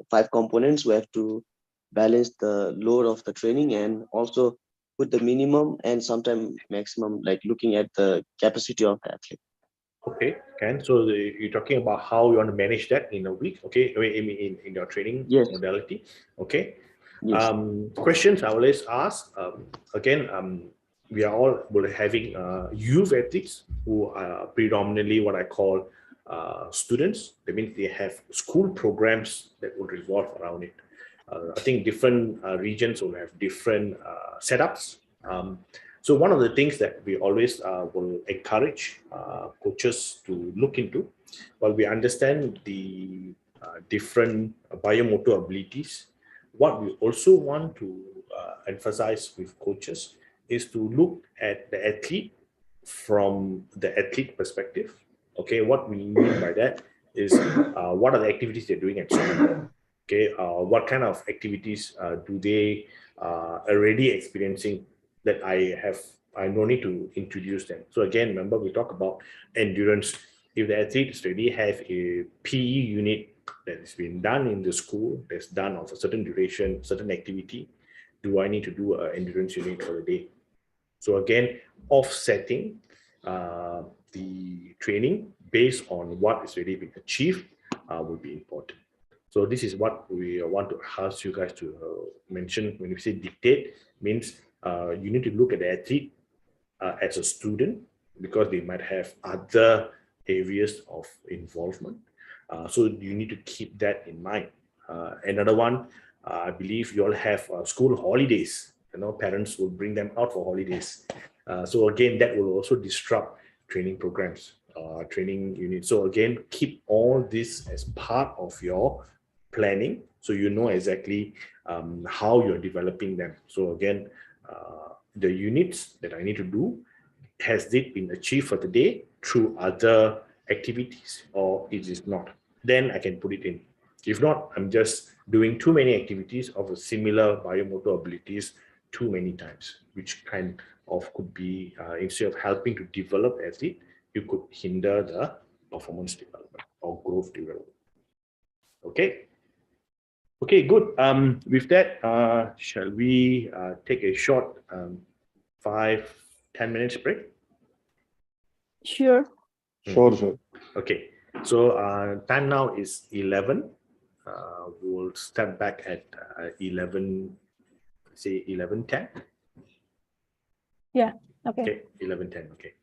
5 components, we have to balance the load of the training and also put the minimum and sometimes maximum, like looking at the capacity of the athlete. Okay, Ken. So you're talking about how you want to manage that in a week. Okay, I mean in your training Yes. modality. Okay. Yes. Questions I always ask. Again, we are all having youth athletes who are predominantly what I call students. That means they have school programs that will revolve around it. I think different regions will have different setups. So one of the things that we always will encourage coaches to look into, while we understand the different biomotor abilities, what we also want to emphasize with coaches is to look at the athlete from the athlete perspective. Okay, what we mean by that is what are the activities they're doing at school? Okay, what kind of activities do they already experiencing that I no need to introduce them. So again, remember we talk about endurance. If the athletes already have a PE unit that has been done in the school, that's done of a certain duration, certain activity, do I need to do an endurance unit for the day? So again, offsetting the training based on what is already been achieved will be important. So this is what we want to ask you guys to mention when we say dictate means you need to look at the athlete as a student because they might have other areas of involvement. So you need to keep that in mind. Another one, I believe you all have school holidays. You know, parents will bring them out for holidays. So again, that will also disrupt training programs, training units. So again, keep all this as part of your planning, so you know exactly how you're developing them. So again, the units that I need to do, has it been achieved for the day through other activities or it is not? Then I can put it in. If not, I'm just doing too many activities of a similar biomotor abilities too many times, which kind of could be, instead of helping to develop athlete, you could hinder the performance development or growth development. Okay. Okay, good. With that, shall we take a short 5-10 minutes break? Sure. Sure, sir. Okay, so time now is 11. We will step back at 11, say 11:10. Yeah. Okay. Okay, 11:10. Okay.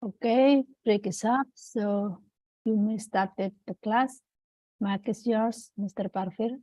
Okay, break is up. So you may start the class. Mic is yours, Mr. Parfir.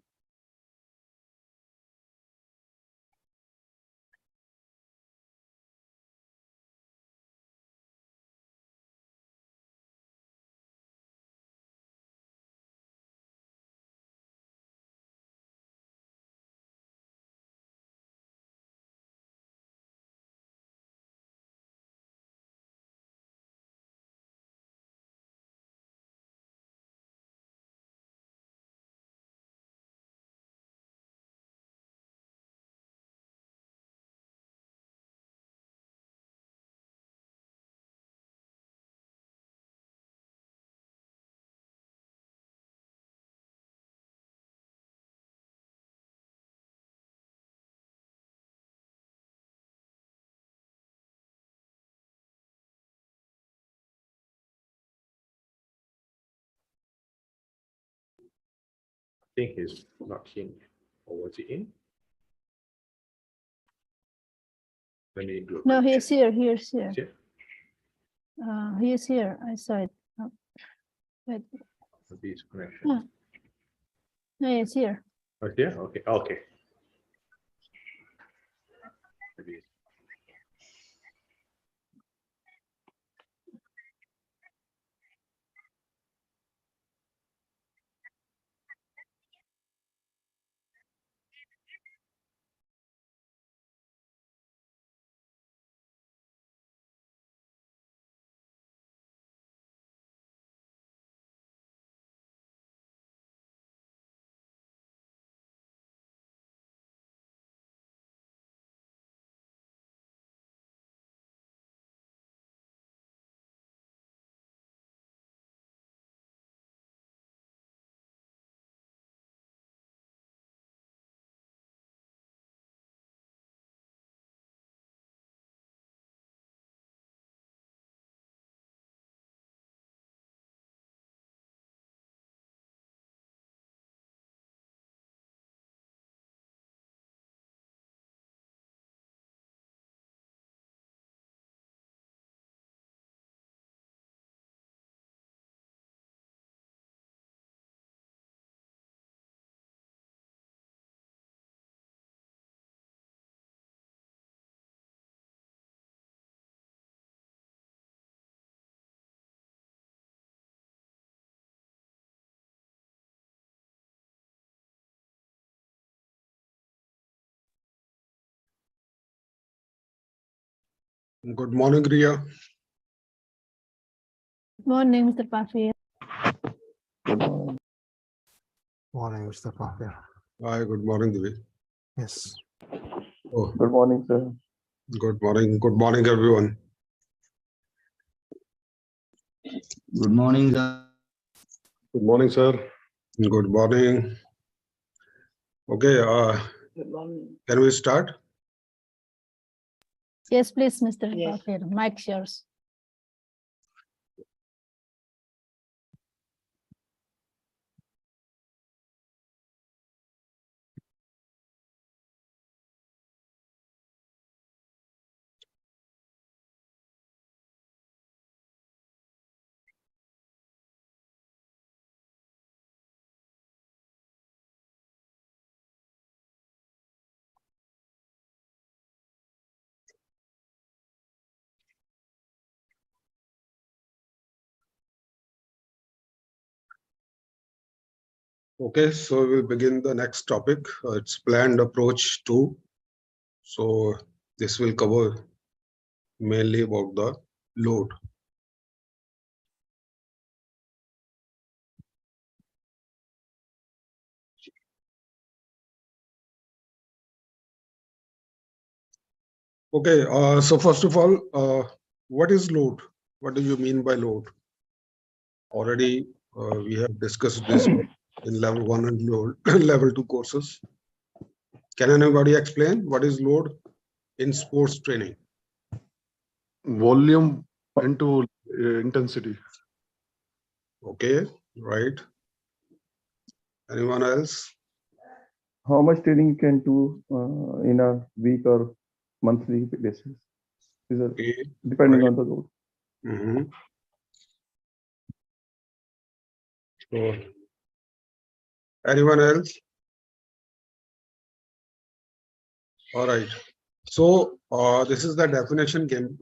I think he's not in. Or was he in? Let me do a No, quick he's check. here. He's here. Here? He is here. I saw it. Wait. Maybe his connection. Ah. No, he's here. Oh, here? Okay. Okay. Maybe it's- Good morning, Ria. Good morning, Mr. Parfir. Morning, Mr. Parfir. Hi, good morning, Divi. Yes. Oh, Good morning, sir. good morning. Good morning, everyone. Good morning, sir. Good morning, sir. Good morning. Okay, can we start? Yes, please, Mr. Yes. Parfir. Mic yours. Okay, so we'll begin the next topic. It's planned approach 2. So this will cover mainly about the load. Okay, so first of all, what is load? What do you mean by load? Already we have discussed this in level 1 and load, level 2 courses. Can anybody explain what is load in sports training? Volume into intensity. Okay, right. Anyone else? How much training you can do in a week or monthly basis? These are Okay, depending right. on the load. Mhm. So, anyone else? All right. So this is the definition given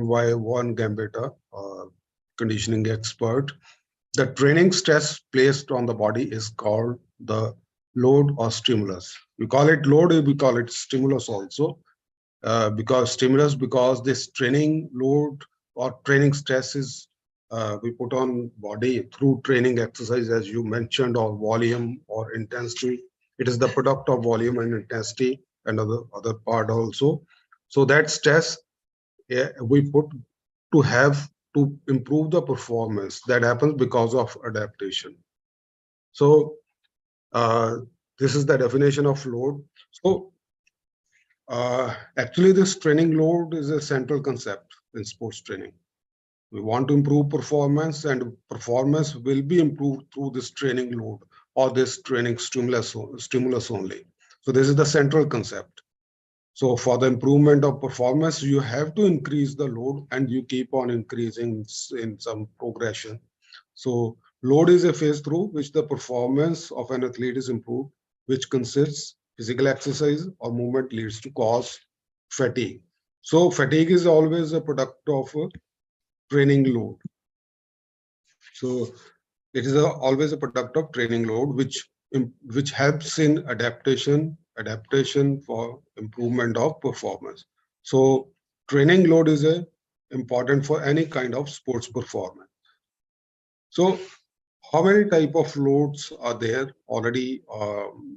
by Von Gambetta, conditioning expert. The training stress placed on the body is called the load or stimulus. We call it load, we call it stimulus also, because this training load or training stress is we put on body through training exercise, as you mentioned, or volume or intensity. It is the product of volume and intensity and other part also. So that stress we put to have to improve the performance that happens because of adaptation. So this is the definition of load. So actually this training load is a central concept in sports training. We want to improve performance, and performance will be improved through this training load or this training stimulus only. So this is the central concept. So for the improvement of performance, you have to increase the load, and you keep on increasing in some progression. So load is a phase through which the performance of an athlete is improved, which consists physical exercise or movement leads to cause fatigue. So fatigue is always a product of training load. So it is always a product of training load, which helps in adaptation for improvement of performance. So training load is important for any kind of sports performance. So how many type of loads are there already?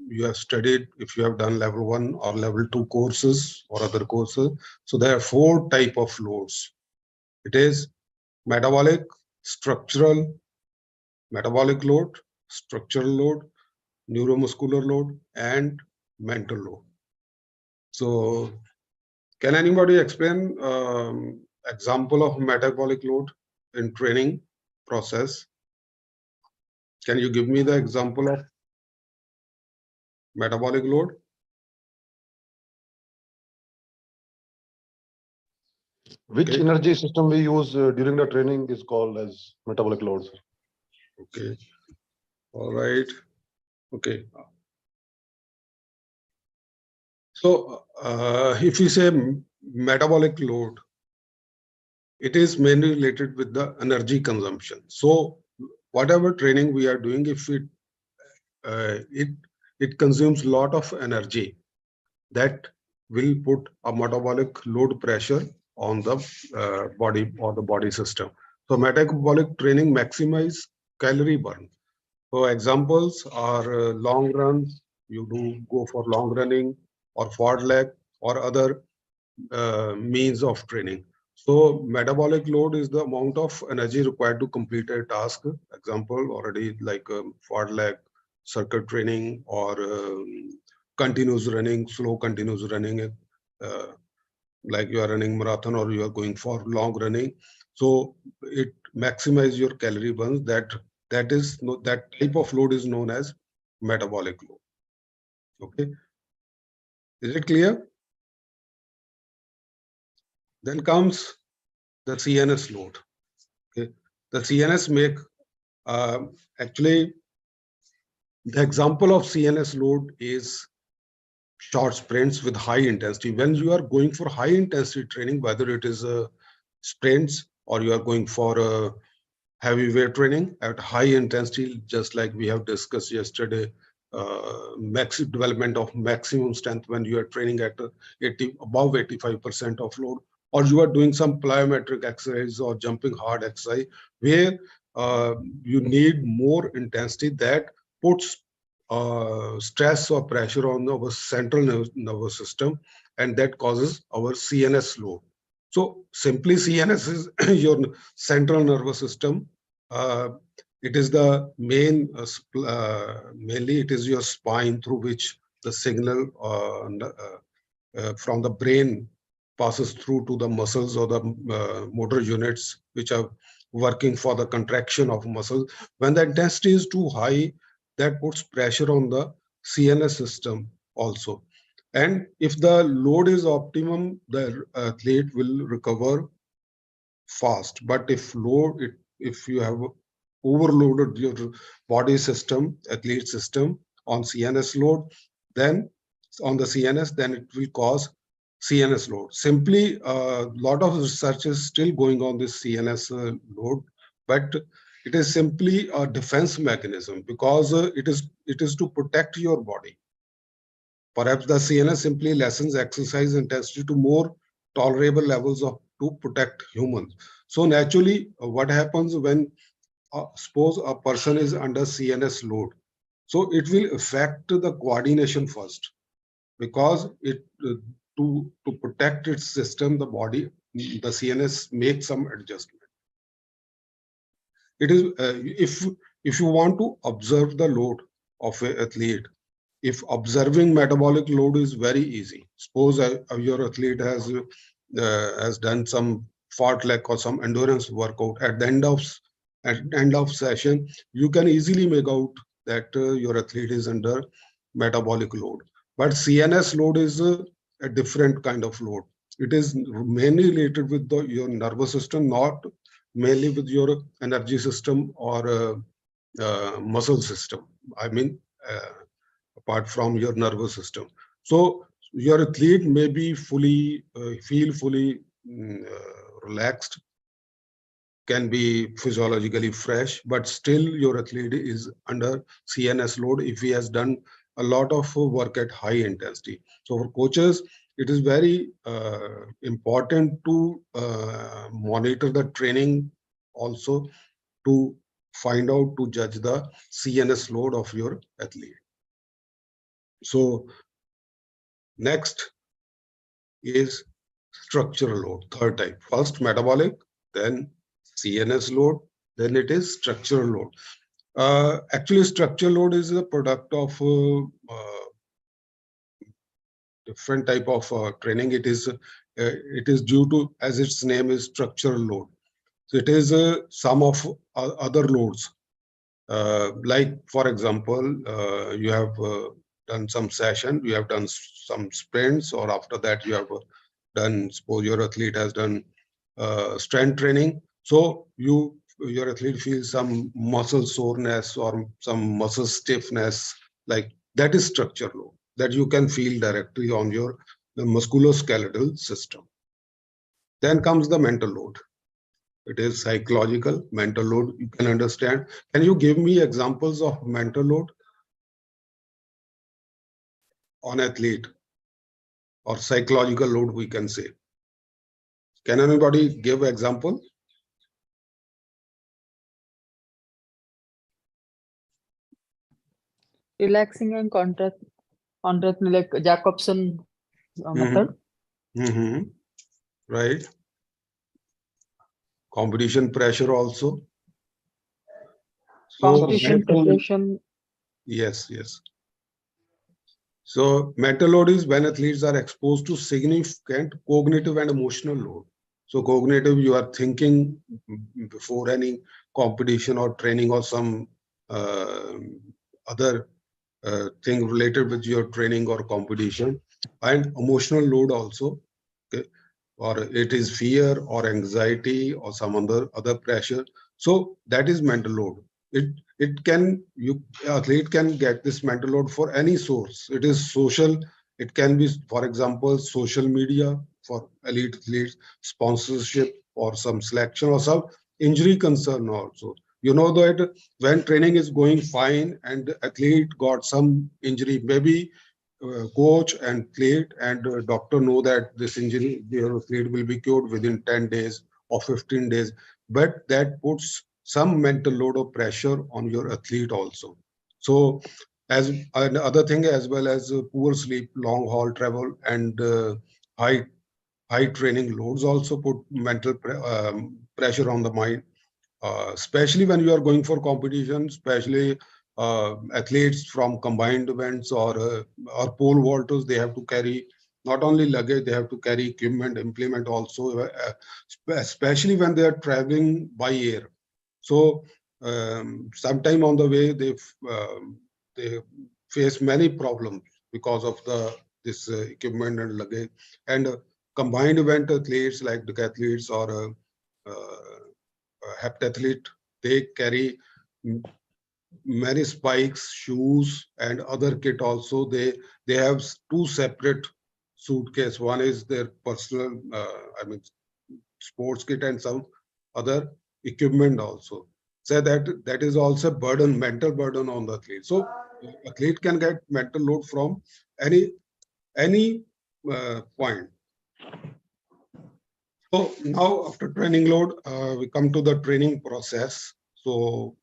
You have studied, if you have done level 1 or level 2 courses or other courses. So there are 4 type of loads. It is metabolic, structural, metabolic load, structural load, neuromuscular load, and mental load. So can anybody explain example of metabolic load in training process? Can you give me the example of metabolic load? Which Okay. energy system we use during the training is called as metabolic load, sir. Okay. All right. Okay. So if we say metabolic load, it is mainly related with the energy consumption. So whatever training we are doing, if it consumes a lot of energy, that will put a metabolic load pressure on the body or the body system. So metabolic training maximize calorie burn. So examples are long runs. You do go for long running or forward leg or other means of training. So metabolic load is the amount of energy required to complete a task. Example already like forward leg, circuit training, or continuous running, slow continuous running, like you are running marathon or you are going for long running. So it maximizes your calorie burns. That type of load is known as metabolic load. Okay, is it clear? Then comes the CNS load. Okay, the CNS make actually the example of CNS load is short sprints with high intensity. When you are going for high intensity training, whether it is sprints or you are going for heavy weight training at high intensity, just like we have discussed yesterday, development of maximum strength when you are training at above 85% of load, or you are doing some plyometric exercise or jumping hard exercise where you need more intensity that puts stress or pressure on our central nervous system, and that causes our CNS load. So simply CNS is your central nervous system. It is the mainly it is your spine through which the signal from the brain passes through to the muscles or the motor units which are working for the contraction of muscles. When the intensity is too high, that puts pressure on the CNS system also. And if the load is optimum, the athlete will recover fast. But if if you have overloaded your body system, athlete system on CNS load, then on the CNS, then it will cause CNS load. Simply, a lot of research is still going on this CNS load, but it is simply a defense mechanism because it is to protect your body. Perhaps the CNS simply lessens exercise intensity to more tolerable levels to protect humans. So naturally, what happens when suppose a person is under CNS load? So it will affect the coordination first, because it to protect its system, the body, the CNS makes some adjustment. It is if you want to observe the load of an athlete, if observing metabolic load is very easy. Suppose your athlete has done some fartlek or some endurance workout. At the end of session, you can easily make out that your athlete is under metabolic load. But CNS load is a different kind of load. It is mainly related with your nervous system, not mainly with your energy system or muscle system. I mean, apart from your nervous system. So your athlete may be feel fully relaxed, can be physiologically fresh, but still your athlete is under CNS load if he has done a lot of work at high intensity. So for coaches, it is very important to monitor the training also, to find out, to judge the CNS load of your athlete. So next is structural load, third type. First metabolic, then CNS load, then it is structural load. Actually, structural load is a product of different type of training. It is due to, as its name is, structural load. So it is some of other loads. Like for example, you have done some session, you have done some sprints, or after that you have done, suppose your athlete has done strength training. So your athlete feels some muscle soreness or some muscle stiffness, like that is structure load that you can feel directly on your musculoskeletal system. Then comes the mental load. It is psychological, mental load, you can understand. Can you give me examples of mental load on athlete, or psychological load, we can say? Can anybody give example? Relaxing and contract like Jacobson method. Right. Competition pressure also. So Competition preparation. Yes. So mental load is when athletes are exposed to significant cognitive and emotional load. So cognitive, you are thinking before any competition or training or some other thing related with your training or competition, and emotional load also. Okay, or it is fear or anxiety or some other pressure. So that is mental load. Athlete can get this mental load for any source. It is social. It can be, for example, social media for elite athletes, sponsorship or some selection, or some injury concern also. You know that when training is going fine and athlete got some injury, maybe coach and athlete and doctor know that this injury, their athlete will be cured within 10 days or 15 days, but that puts some mental load of pressure on your athlete also. So as another thing, as well as poor sleep, long haul travel, and high training loads also put mental pressure on the mind, especially when you are going for competition, especially athletes from combined events or pole vaulters. They have to carry not only luggage, they have to carry equipment, implement also, especially when they are traveling by air. So sometime on the way they face many problems because of this equipment and luggage. And combined event athletes like decathletes or heptathlete, they carry many spikes, shoes, and other kit also. They have two separate suitcase. One is their personal, sports kit, and some other equipment also. So that is also burden, mental burden on the athlete. So athlete can get mental load from any point. So now after training load, we come to the training process. So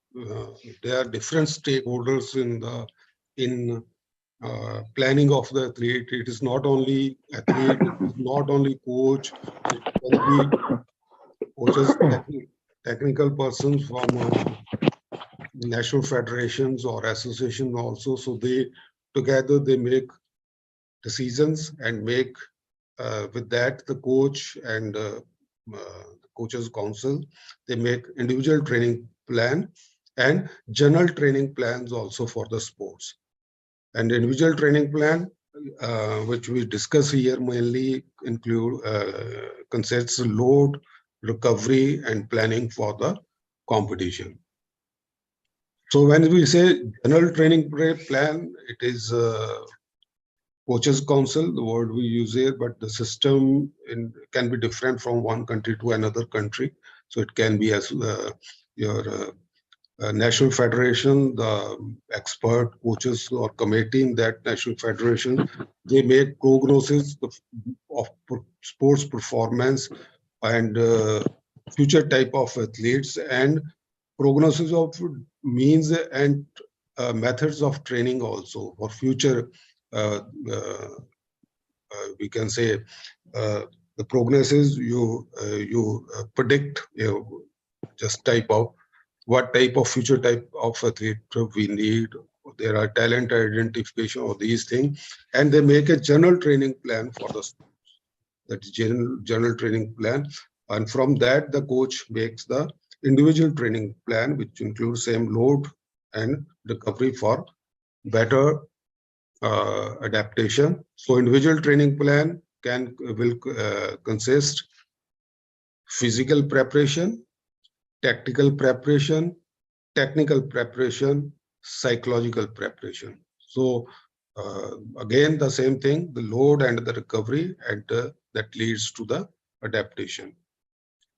there are different stakeholders in planning of the athlete. It is not only athlete, it is not only coach, it can be coaches, technical persons from national federations or association also. So they together they make decisions and make with that the coach and the coaches council, they make individual training plan and general training plans also for the sports. And individual training plan, which we discuss here, mainly include consists load, recovery, and planning for the competition. So when we say general training plan, it is coaches council, the word we use here, but the system can be different from one country to another country. So it can be as your national federation, the expert coaches or committee in that national federation, they make prognosis of sports performance and future type of athletes and prognosis of means and methods of training also for future. We can say the prognosis you predict, just type of what type of future type of athlete we need. There are talent identification of these things, and they make a general training plan for the sports. That is general training plan, and from that the coach makes the individual training plan, which includes same load and recovery for better adaptation. So individual training plan will consist physical preparation, tactical preparation, technical preparation, psychological preparation. So again, the same thing, the load and the recovery, and that leads to the adaptation.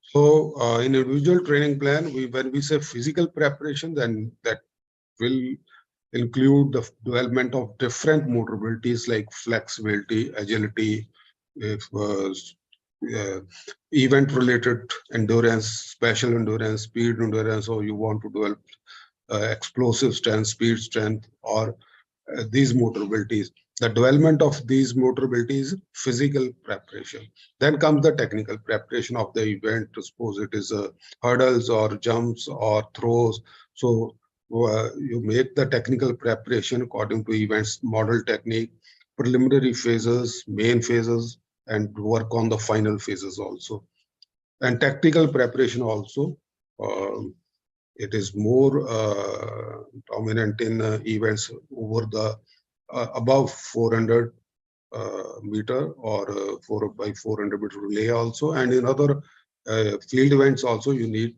So in individual training plan, when we say physical preparation, then that will include the development of different motor abilities like flexibility, agility, event-related endurance, special endurance, speed endurance, or you want to develop explosive strength, speed strength, or these motor abilities. The development of these motor abilities, physical preparation. Then comes the technical preparation of the event. Suppose it is hurdles or jumps or throws. So you make the technical preparation according to events, model technique, preliminary phases, main phases, and work on the final phases also. And tactical preparation also, it is more dominant in events over the above 400 meter or 4 by 400 meter relay also. And in other field events also, you need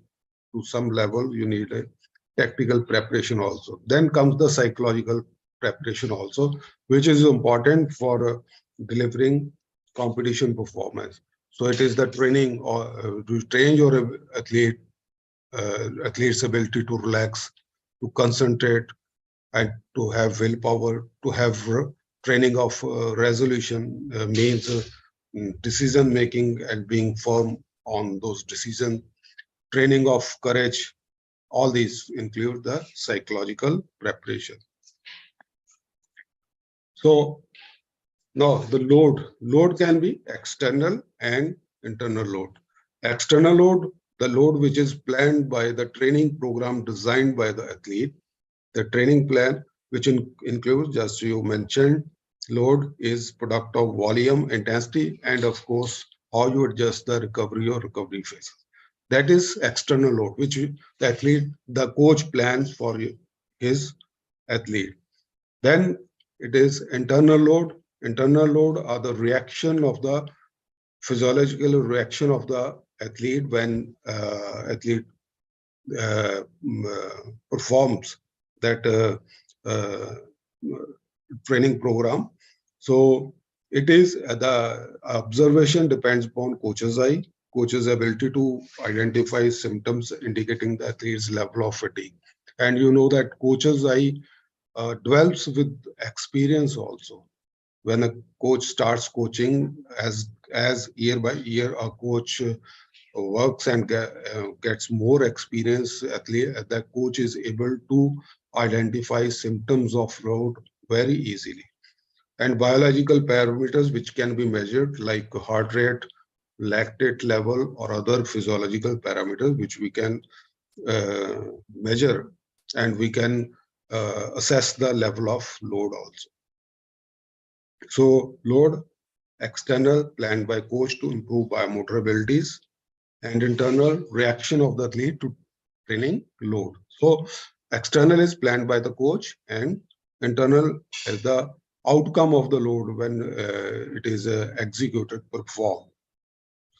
to some level, you need a tactical preparation also. Then comes the psychological preparation also, which is important for delivering competition performance. So it is the training or to train your athlete's ability to relax, to concentrate, and to have willpower, to have training of resolution, means decision making and being firm on those decisions, training of courage. All these include the psychological preparation. So now the load can be external and internal load. External load, the load which is planned by the training program designed by the athlete. The training plan, which includes, just you mentioned, load is product of volume, intensity, and of course, how you adjust the recovery or recovery phase. That is external load, which the athlete, the coach plans for his athlete. Then it is internal load. Internal load are the reaction of the physiological reaction of the athlete when athlete performs that training program. So it is the observation depends upon coach's eye, coach's ability to identify symptoms indicating the athlete's level of fatigue. And you know that coach's eye dwells with experience also. When a coach starts coaching, as year by year, a coach works and gets more experience, that coach is able to identify symptoms of load very easily. And biological parameters which can be measured like heart rate, lactate level, or other physiological parameters which we can measure, and we can assess the level of load also. So load, external, planned by coach to improve biomotor abilities, and internal, reaction of the athlete to training load. So external is planned by the coach, and internal is the outcome of the load when it is executed, performed.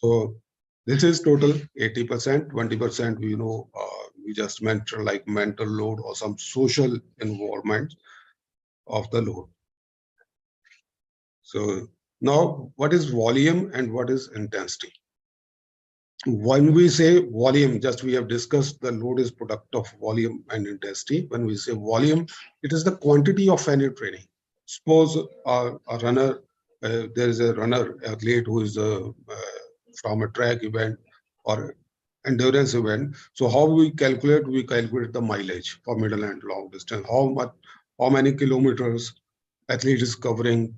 So this is total 80%, 20% we know, we just mentioned like mental load or some social involvement of the load. So now what is volume and what is intensity? When we say volume, just we have discussed the load is product of volume and intensity. When we say volume, it is the quantity of any training. Suppose a runner, there is a runner athlete who is from a track event or endurance event. So how we calculate? We calculate the mileage for middle and long distance. How many kilometers athlete is covering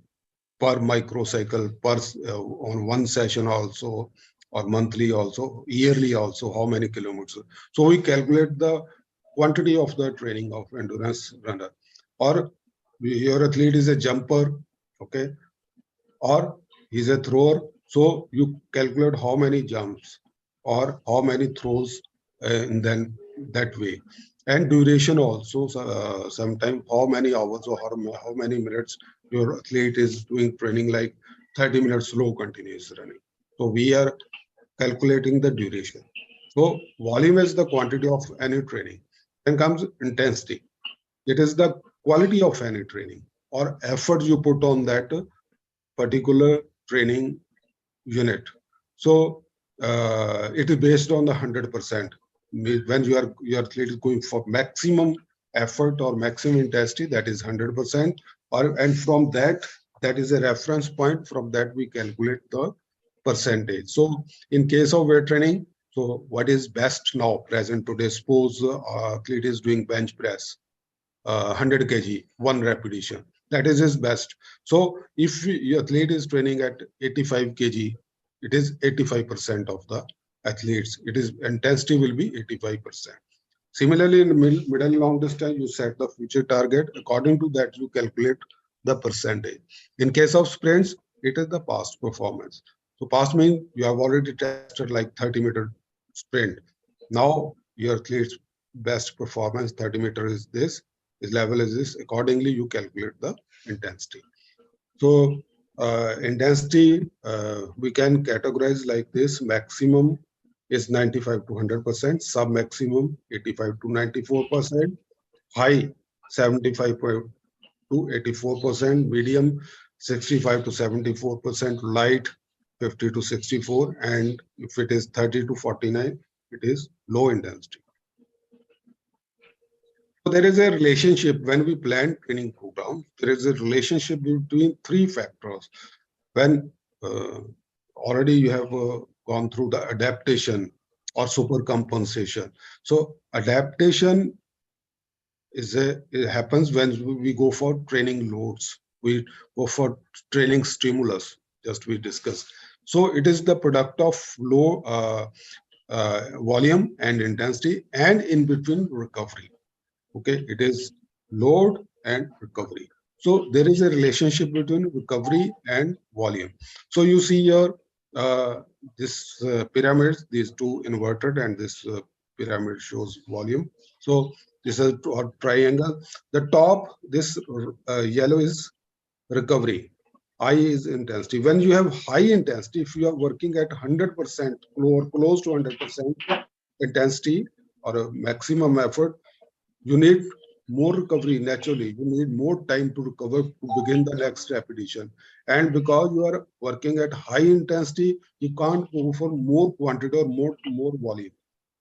per microcycle, per on one session also, or monthly also, yearly also, how many kilometers. So we calculate the quantity of the training of endurance runner. Or your athlete is a jumper, okay, or he's a thrower. So you calculate how many jumps or how many throws in then that way. And duration also, sometimes how many hours or how many minutes your athlete is doing training, like 30 minutes slow continuous running. So we are calculating the duration. So volume is the quantity of any training. Then comes intensity. It is the quality of any training or effort you put on that particular training unit. So it is based on the 100%. When your athlete is going for maximum effort or maximum intensity, that is 100%. And from that is a reference point. From that we calculate the percentage. So in case of weight training, so what is best now present today? Suppose athlete is doing bench press, 100 kg, one repetition. That is his best. So if your athlete is training at 85 kg, it is 85% of the athletes. It is intensity will be 85%. Similarly, in the middle and long distance, you set the future target. According to that, you calculate the percentage. In case of sprints, it is the past performance. So past means you have already tested like 30-meter sprint. Now your athlete's best performance 30-meter is this, his level is this. Accordingly, you calculate the intensity. So intensity we can categorize like this: maximum is 95 to 100%, sub maximum 85 to 94%, high 75 to 84%, medium 65 to 74%, light 50 to 64, and if it is 30 to 49, it is low intensity. So there is a relationship when we plan training program. There is a relationship between three factors. When already you have gone through the adaptation or super compensation. So adaptation it happens when we go for training loads. We go for training stimulus. Just we discussed. So it is the product of low volume and intensity, and in between recovery. Okay, it is load and recovery. So there is a relationship between recovery and volume. So you see here this pyramids, these two inverted, and this pyramid shows volume. So this is a triangle. The top, this yellow is recovery. I is intensity. When you have high intensity, if you are working at 100% or close to 100% intensity or a maximum effort, you need more recovery naturally. You need more time to recover to begin the next repetition. And because you are working at high intensity, you can't go for more quantity or more volume.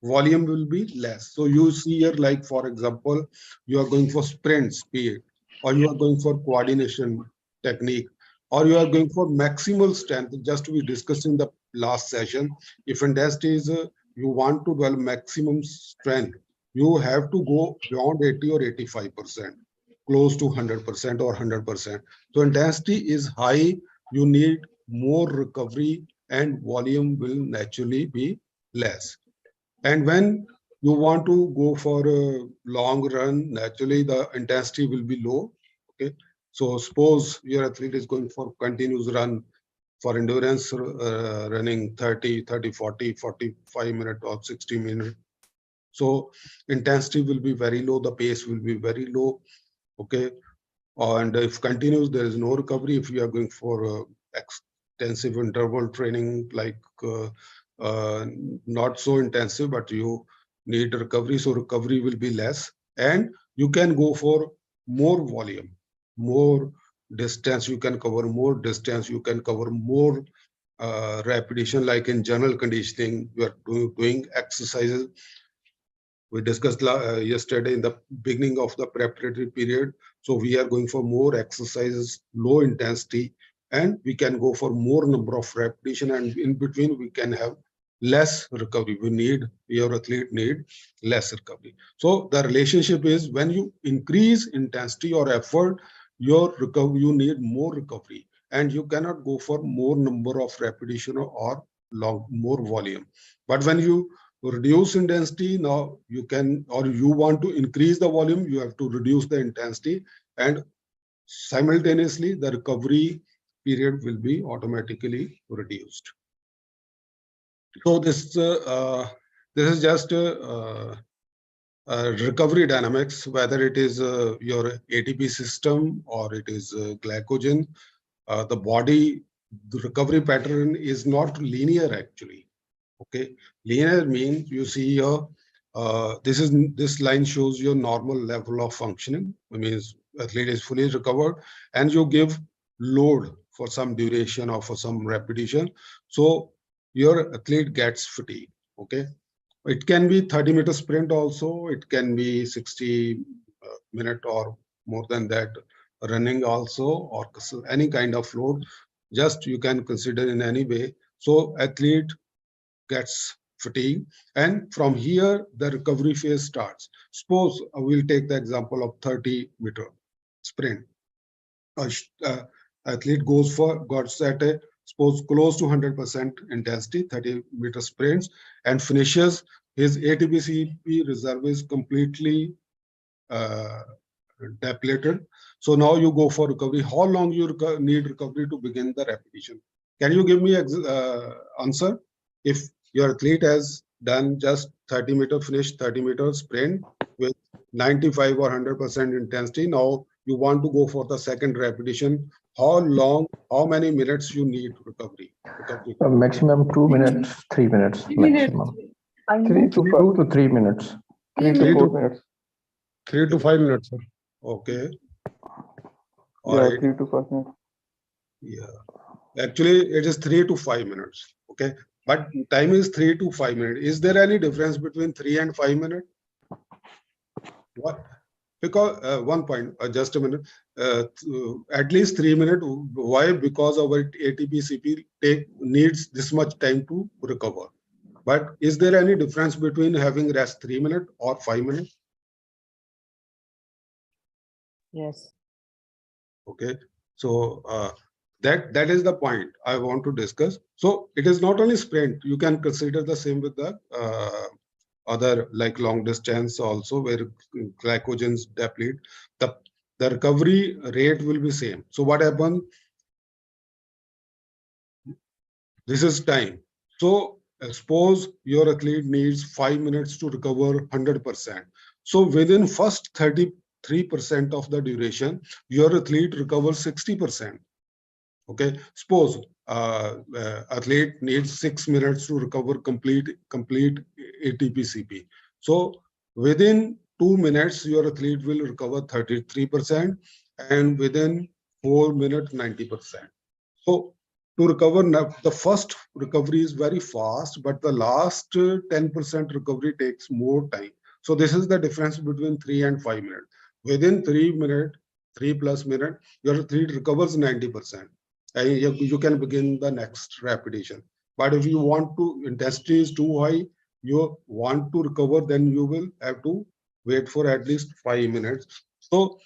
Volume will be less. So you see here, like for example, you are going for sprint speed, or you are going for coordination technique, or you are going for maximal strength. Just we discussed in the last session. If intensity is you want to develop maximum strength, you have to go beyond 80 or 85%, close to 100% or 100%. So intensity is high, you need more recovery and volume will naturally be less. And when you want to go for a long run, naturally the intensity will be low. Okay. So suppose your athlete is going for continuous run for endurance running 30, 40, 45 minutes or 60 minutes. So intensity will be very low, the pace will be very low. Okay. And if continues, there is no recovery. If you are going for extensive interval training, like not so intensive, but you need recovery, so recovery will be less, and you can go for more volume, more distance. You can cover more distance, you can cover more repetition. Like in general conditioning, you are doing exercises. We discussed yesterday in the beginning of the preparatory period. So we are going for more exercises, low intensity, and we can go for more number of repetition, and in between we can have less recovery. Your athlete need less recovery. So the relationship is, when you increase intensity or effort, you need more recovery, and you cannot go for more number of repetition or more volume. But when you reduce intensity, now you can, or you want to increase the volume, you have to reduce the intensity, and simultaneously the recovery period will be automatically reduced. So this is just recovery dynamics, whether it is your ATP system or it is glycogen. The body, the recovery pattern is not linear actually. Okay, linear means you see your this line shows your normal level of functioning. It means athlete is fully recovered, and you give load for some duration or for some repetition, so your athlete gets fatigue. Okay, it can be 30-meter sprint also, it can be 60 minute or more than that running also, or any kind of load. Just you can consider in any way. So athlete gets fatigue, and from here the recovery phase starts. Suppose we'll take the example of 30-meter sprint. Athlete got at a suppose close to 100% intensity, 30-meter sprints, and finishes. His ATP-CP reserve is completely depleted. So now you go for recovery. How long you need recovery to begin the repetition? Can you give me answer? If your athlete has done just 30-meter, finished 30-meter sprint with 95 or 100% intensity, now you want to go for the second repetition, how long, how many minutes you need recovery? Maximum 2 minutes, 3 minutes maximum. 3 to 3 minutes. 3 to 4 minutes. 3 to 5 minutes. Okay. Yeah, right. 3 to 5 minutes. Yeah. Actually, it is 3 to 5 minutes. Okay. But time is 3 to 5 minutes. Is there any difference between 3 and 5 minutes? What? Because one point, just a minute, at least 3 minutes. Why? Because our ATP-CP needs this much time to recover. But is there any difference between having rest 3 minutes or 5 minutes? Yes. Okay. So that is the point I want to discuss. So it is not only sprint. You can consider the same with the other, like long distance also, where glycogens deplete. The recovery rate will be same. So what happens? This is time. So suppose your athlete needs 5 minutes to recover 100%. So within first 33% of the duration, your athlete recovers 60%. Okay, suppose athlete needs 6 minutes to recover complete ATP CP. So within 2 minutes, your athlete will recover 33%, and within 4 minutes, 90%. So to recover, the first recovery is very fast, but the last 10% recovery takes more time. So this is the difference between 3 and 5 minutes. Within 3 minutes, 3+ minutes, your athlete recovers 90%. And you can begin the next repetition. But if you want to, intensity is too high, you want to recover, then you will have to wait for at least 5 minutes. So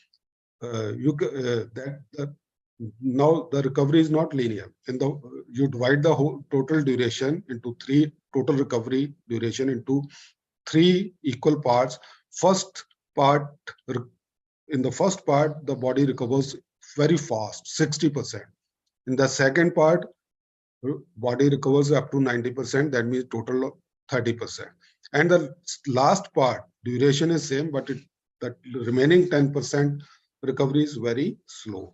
now the recovery is not linear. You divide the whole total duration into total recovery duration into 3 equal parts. In the first part, the body recovers very fast, 60%. In the second part, body recovers up to 90%. That means total of 30%. And the last part, duration is same, but the remaining 10% recovery is very slow.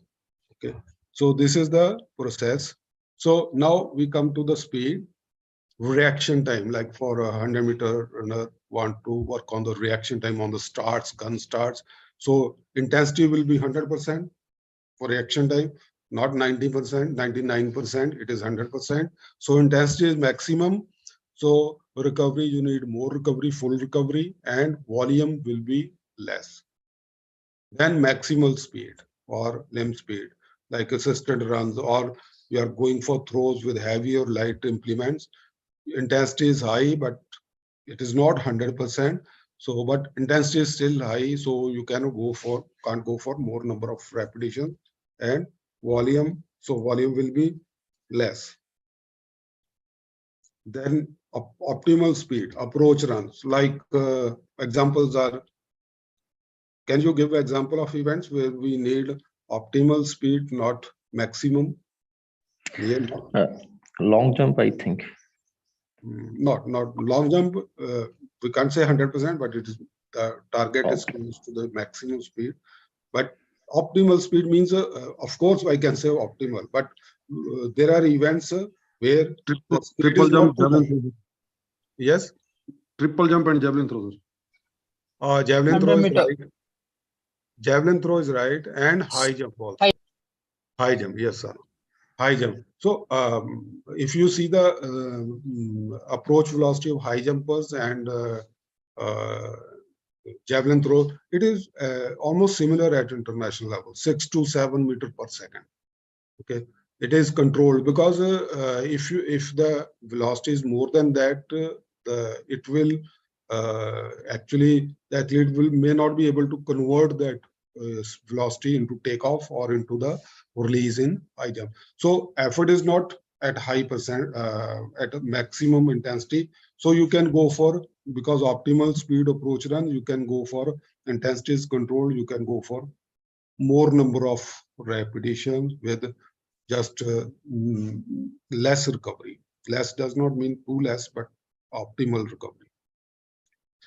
Okay, so this is the process. So now we come to the speed, reaction time. Like for a 100-meter runner, want to work on the reaction time on the gun starts. So intensity will be 100% for reaction time, not 90%, 99%. It is 100%. So intensity is maximum. So recovery, you need more recovery, full recovery, and volume will be less. Then maximal speed or limb speed, like assisted runs, or you are going for throws with heavy or light implements. Intensity is high, but it is not 100%. So, but intensity is still high, so you can't go for more number of repetitions, and volume. So volume will be less. Then optimal speed, approach runs. Like examples are. Can you give example of events where we need optimal speed, not maximum? Yeah. Long jump, I think. Not long jump. We can't say 100%, but it is the target is close to the maximum speed. But optimal speed means, of course, I can say optimal. But there are events where Triple jump, javelin throw. Yes. Triple jump and javelin throw. Javelin throw is 100 meter. right. Javelin throw is right, and high jump also. High jump, yes, sir. High jump. So if you see the approach velocity of high jumpers and javelin throw, it is almost similar at international level, 6 to 7 meters per second. Okay, it is controlled because if the velocity is more than that, it will actually the athlete may not be able to convert that velocity into takeoff or into the release in high jump. So effort is not at high percent at a maximum intensity. So you can go for, because optimal speed approach run, you can go for intensity is controlled. You can go for more number of repetitions with just less recovery. Less does not mean too less, but optimal recovery.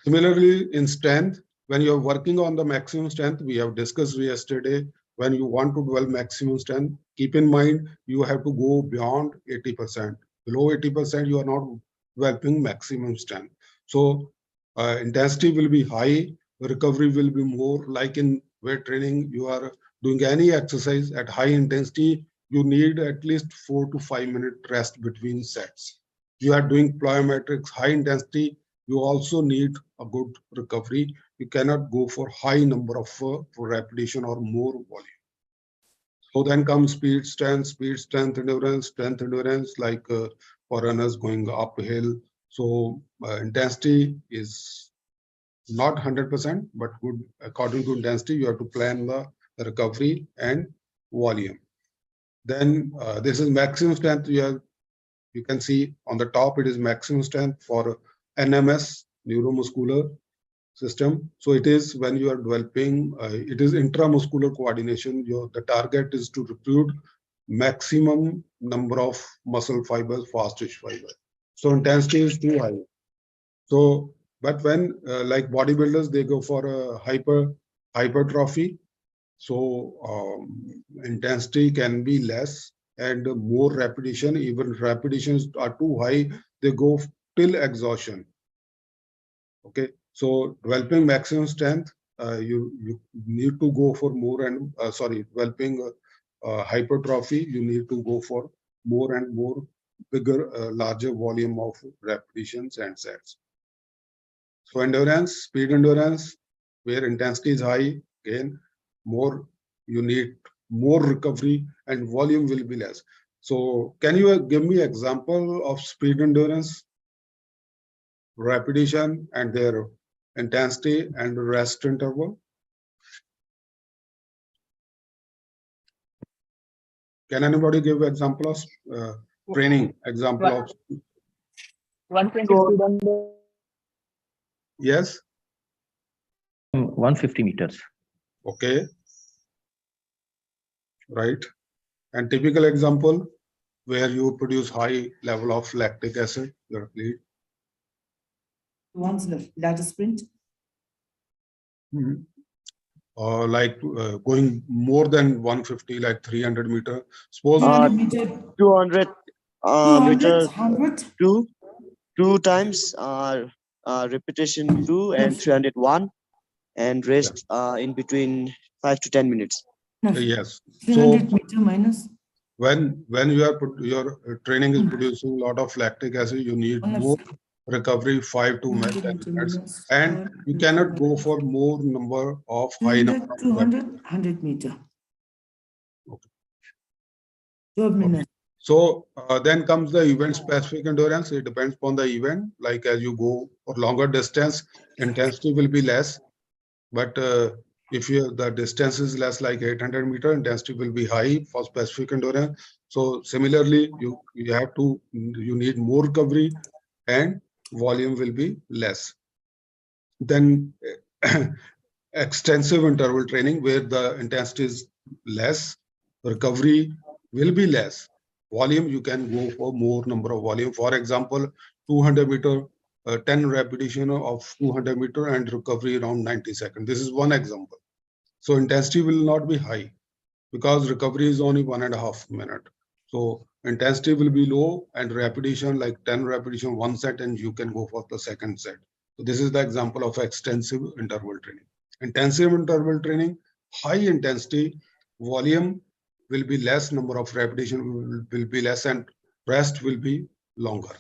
Similarly, in strength, when you're working on the maximum strength, we have discussed yesterday, when you want to develop maximum strength, keep in mind, you have to go beyond 80%. Below 80%, you are not developing maximum strength. So intensity will be high, recovery will be more. Like in weight training, you are doing any exercise at high intensity, you need at least 4 to 5 minute rest between sets. You are doing plyometrics, high intensity, you also need a good recovery. You cannot go for high number of repetition or more volume. So then comes speed, strength, endurance, like for runners going uphill. So intensity is not 100%, but good. According to intensity, you have to plan the recovery and volume. Then this is maximum strength. You can see on the top, it is maximum strength for NMS, neuromuscular system. So it is when you are developing, it is intramuscular coordination. The target is to recruit maximum number of muscle fibers, fast tissue fibers. So intensity is too high. So, but when like bodybuilders, they go for a hypertrophy. So intensity can be less and more repetition. Even repetitions are too high, they go till exhaustion. Okay, so developing maximum strength, you need to go for more and developing hypertrophy, you need to go for more and more bigger, larger volume of repetitions and sets. So endurance, speed endurance, where intensity is high, again, more you need more recovery and volume will be less. So can you give me example of speed endurance, repetition and their intensity and rest interval? Can anybody give example of training example of? 120 speed and Yes. 150 meters. Okay. Right. And typical example where you produce high level of lactic acid, your lead. Once large sprint. Or like going more than 150, like 300 meter. Suppose 200 meter. 200 200, meters, 100. two times repetition 2 and 301, and rest in between 5 to 10 minutes. No, yes. 300 So meter minus. when you are your training is producing a lot of lactic acid, you need more recovery 5 to 10 minutes, and you cannot go for more number of high number. 200, 100 meter. Okay. 12 minutes. So then comes the event specific endurance. It depends upon the event. Like as you go for longer distance, intensity will be less. But if the distance is less, like 800 meter, intensity will be high for specific endurance. So similarly, you need more recovery and volume will be less. Then extensive interval training, where the intensity is less, recovery will be less. Volume, you can go for more number of volume. For example, 200 meter, 10 repetition of 200 meter and recovery around 90 seconds. This is one example. So intensity will not be high because recovery is only 1.5 minutes. So intensity will be low and repetition like 10 repetition, one set, and you can go for the second set. So this is the example of extensive interval training. Intensive interval training, high intensity, volume will be less, number of repetition will be less, and rest will be longer.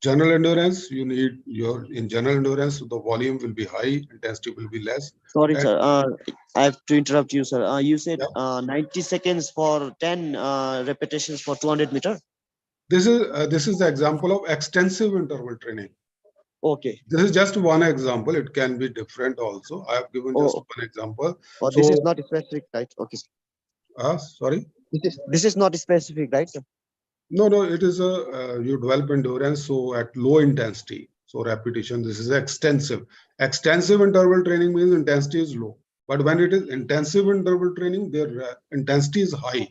General endurance, you need in general endurance, the volume will be high, intensity will be less. Sorry, sir. I have to interrupt you, sir. You said 90 seconds for 10 repetitions for 200 meter. This is the example of extensive interval training. Okay. This is just one example. It can be different also. I have given just one example. Oh, this is not specific, right? Okay. Sorry. This is not specific, right? No, it is you develop endurance. So at low intensity, so repetition. This is extensive. Extensive interval training means intensity is low. But when it is intensive interval training, their intensity is high.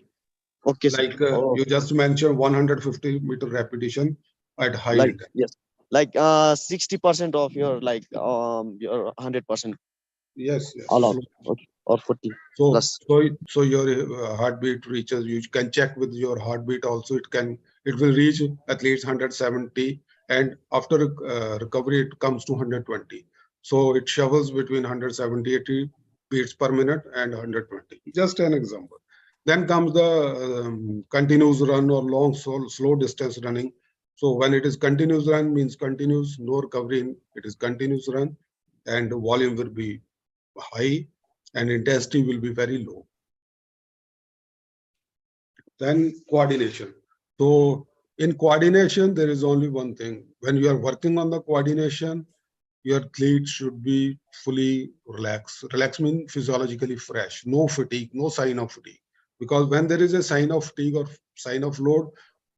Okay. Like you just mentioned 150 meter repetition at high intensity. Yes. Like 60% of your your 100%. Yes. Allowed. Okay. Or 40 plus. So your heartbeat reaches, you can check with your heartbeat also. It will reach at least 170, and after recovery it comes to 120. So it shovels between 170, 80 beats per minute and 120. Just an example. Then comes the continuous run or long slow distance running. So when it is continuous run, means continuous, no recovery, it is continuous run, and the volume will be high and intensity will be very low. Then coordination. So in coordination, there is only one thing. When you are working on the coordination, your athlete should be fully relaxed. Relaxed means physiologically fresh, no fatigue, no sign of fatigue. Because when there is a sign of fatigue or sign of load,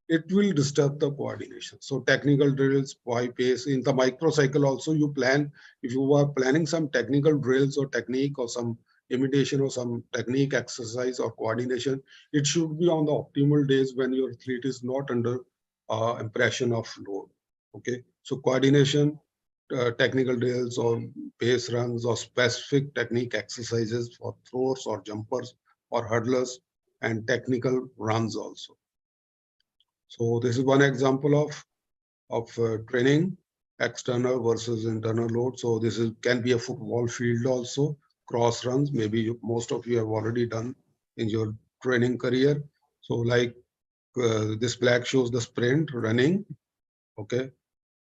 it will disturb the coordination. So technical drills, why pace, in the microcycle also you plan, if you are planning some technical drills or technique or some imitation or some technique exercise or coordination, it should be on the optimal days when your athlete is not under impression of load. Okay, so coordination, technical drills or pace runs or specific technique exercises for throwers or jumpers or hurdlers, and technical runs also. So this is one example of training, external versus internal load. So this can be a football field also, cross runs. Maybe most of you have already done in your training career. So like this flag shows the sprint running, okay,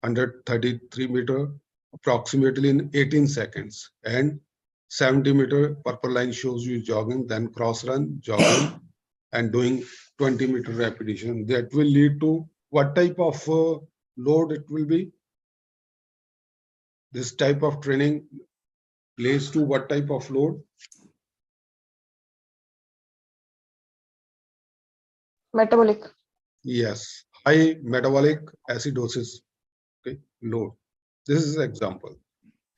133 meter approximately in 18 seconds, and 70 meter purple line shows you jogging, then cross run, jogging, and doing 20 meter repetition. That will lead to what type of load it will be? This type of training leads to what type of load? Metabolic. Yes, high metabolic acidosis, okay, load. This is an example.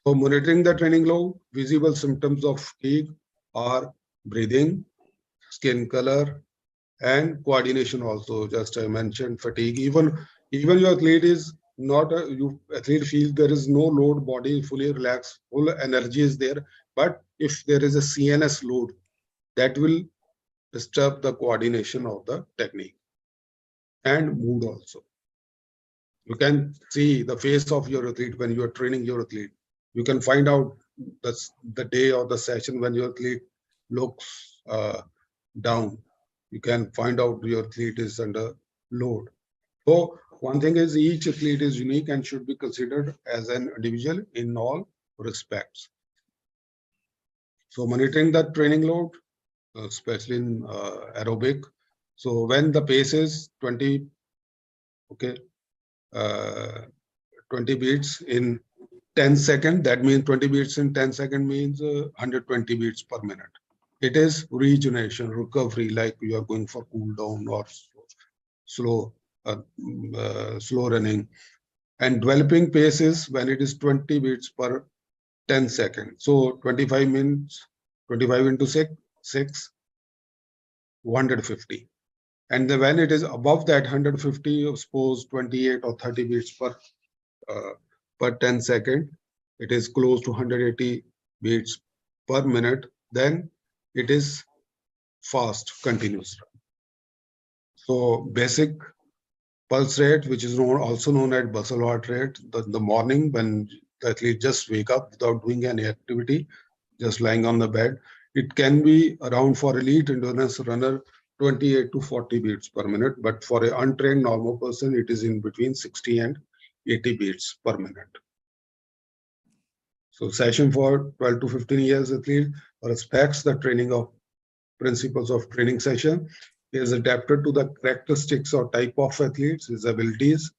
For monitoring the training load, visible symptoms of fatigue are breathing, skin color, and coordination also. Just I mentioned fatigue. Even your athlete is not athlete feels there is no load, body fully relaxed, full energy is there. But if there is a CNS load, that will disturb the coordination of the technique and mood also. You can see the face of your athlete when you are training your athlete. You can find out the day or the session when your athlete looks down. You can find out your athlete is under load. So one thing is each athlete is unique and should be considered as an individual in all respects. So monitoring the training load, especially in aerobic. So when the pace is 20, okay, 20 beats in 10 seconds, that means 20 beats in 10 seconds means 120 beats per minute. It is regeneration, recovery, like you are going for cool down or slow running. And developing pace is when it is 20 beats per 10 seconds. So 25 minutes, 25 into 6, 150. And then when it is above that 150, suppose 28 or 30 beats per 10 second, it is close to 180 beats per minute, then it is fast, continuous. So basic pulse rate, which is also known as basal heart rate, the morning when the athlete just wake up without doing any activity, just lying on the bed, it can be around, for elite endurance runner, 28 to 40 beats per minute, but for an untrained normal person, it is in between 60 and 80 beats per minute. So session for 12 to 15 years athlete respects the training of principles of training session, is adapted to the characteristics or type of athletes, his abilities,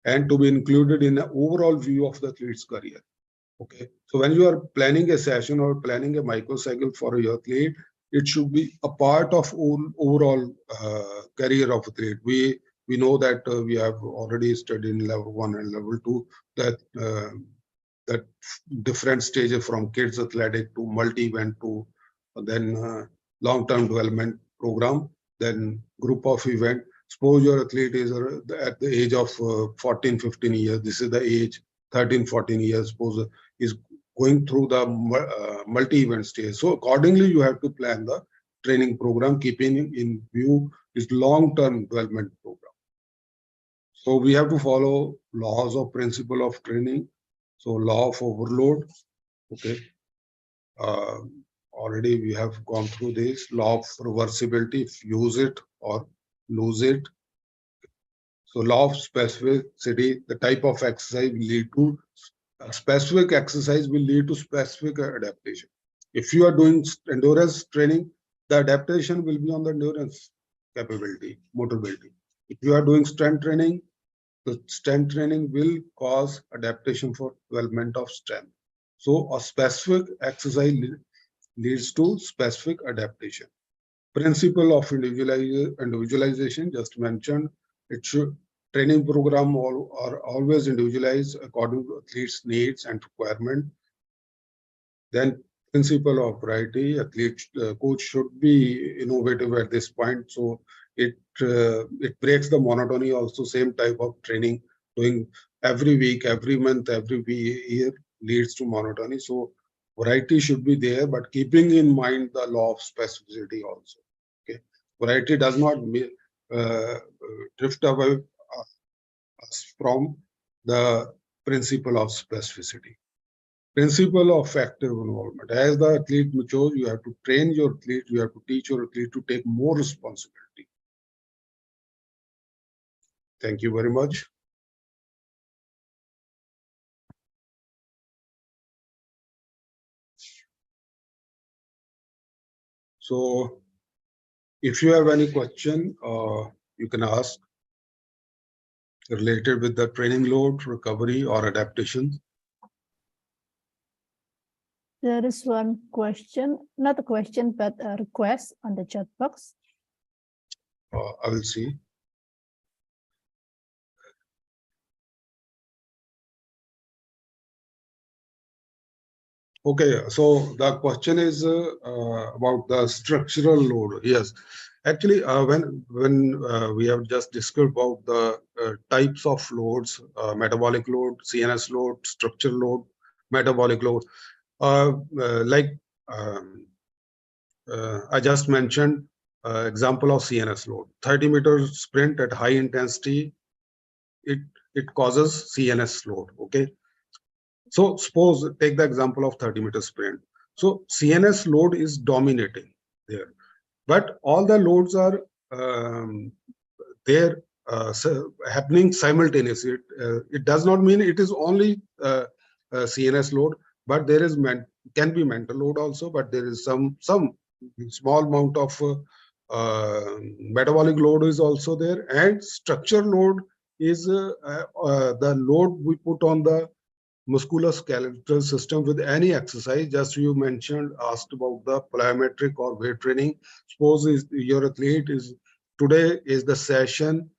and to be included in the overall view of the athlete's career. Okay, so when you are planning a session or planning a microcycle for your athlete, it should be a part of overall career of athlete. We know that we have already studied in level 1 and level 2 that different stages from kids athletic to multi-event to then long-term development program, then group of event. Suppose your athlete is at the age of 14, 15 years. This is the age 13, 14 years. Suppose is going through the multi-event stage. So accordingly, you have to plan the training program, keeping in view is long-term development program. So we have to follow laws of principle of training. So law of overload, okay. Already we have gone through this law of reversibility, if use it or lose it. So law of specificity, the type of exercise will lead to specific exercise will lead to specific adaptation. If you are doing endurance training, the adaptation will be on the endurance capability, motor ability. If you are doing strength training, the strength training will cause adaptation for development of strength. So a specific exercise leads to specific adaptation. Principle of individualization, just mentioned, it should training program are always individualized according to athlete's needs and requirement. Then principle of variety, coach should be innovative at this point. So it breaks the monotony also. Same type of training doing every week, every month, every year leads to monotony. So variety should be there, but keeping in mind the law of specificity also. Okay, variety does not drift away from the principle of specificity. Principle of active involvement. As the athlete matures, you have to train your athlete, you have to teach your athlete to take more responsibility. Thank you very much. So if you have any question, you can ask related with the training load, recovery, or adaptation. There is one question, not a question, but a request on the chat box. I will see. Okay, so the question is about the structural load. Yes, actually, when we have just discussed about the types of loads, metabolic load, CNS load, structural load, metabolic load. I just mentioned example of CNS load. 30-meter sprint at high intensity, it causes CNS load. Okay. So suppose take the example of 30-meter sprint. So CNS load is dominating there, but all the loads are there happening simultaneously. It does not mean it is only CNS load, but there is can be mental load also. But there is some small amount of metabolic load is also there, and structural load is the load we put on the musculoskeletal system with any exercise. Just you mentioned, asked about the plyometric or weight training. Suppose your athlete is today is the session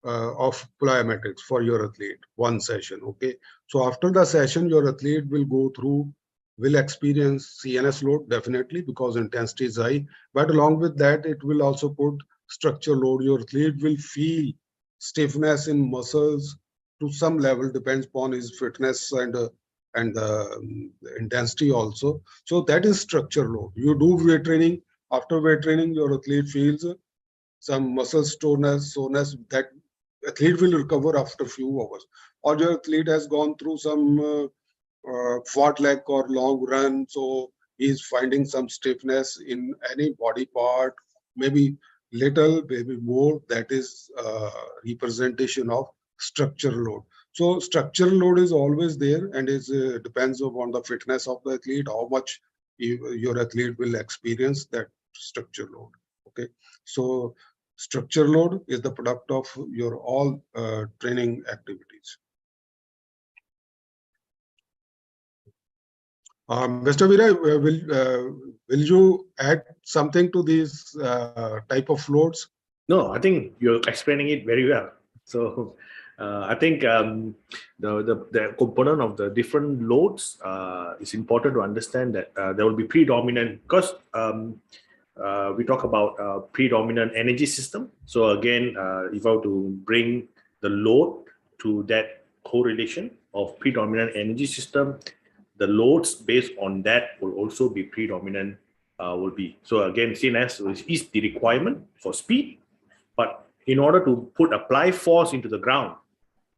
of plyometrics for your athlete, one session. Okay, so after the session, your athlete will experience CNS load definitely because intensity is high, but along with that, it will also put structural load. Your athlete will feel stiffness in muscles to some level, depends upon his fitness and the intensity also. So that is structural load. You do weight training. After weight training, your athlete feels some muscle soreness. That athlete will recover after a few hours. Or your athlete has gone through some fartlek or long run, so he's finding some stiffness in any body part, maybe little, maybe more. That is representation of structural load. So structural load is always there, and is depends upon the fitness of the athlete, how much your athlete will experience that structural load. Okay, so structural load is the product of your all training activities. Mr. Viray, will you add something to these type of loads? No, I think you're explaining it very well. So I think the component of the different loads is important to understand that there will be predominant, because we talk about predominant energy system. So again, if I were to bring the load to that correlation of predominant energy system, the loads based on that will also be predominant, will be. So again, CNS is the requirement for speed, but in order to apply force into the ground,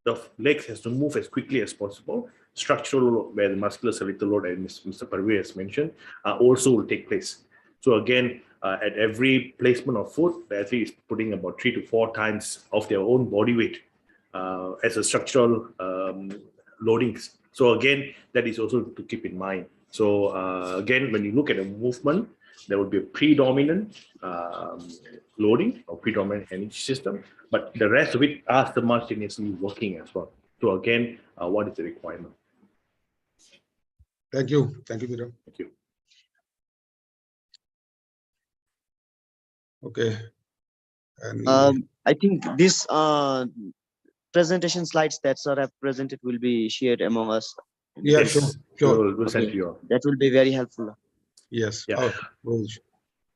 the legs has to move as quickly as possible. Structural load, where the musculoskeletal load, and Mr. Parvez has mentioned, also will take place. So again, at every placement of foot, the athlete is putting about 3 to 4 times of their own body weight as a structural loadings. So again, that is also to keep in mind. So again, when you look at a movement, there will be a predominant loading or predominant energy system, but the rest of it are simultaneously working as well. So again, what is the requirement? Thank you. Thank you, Viray. Thank you. Okay. And I think this presentation slides that sir have presented will be shared among us. yeah, Yes, sure. we'll send to you all. That will be very helpful. Yes. Yeah. Well,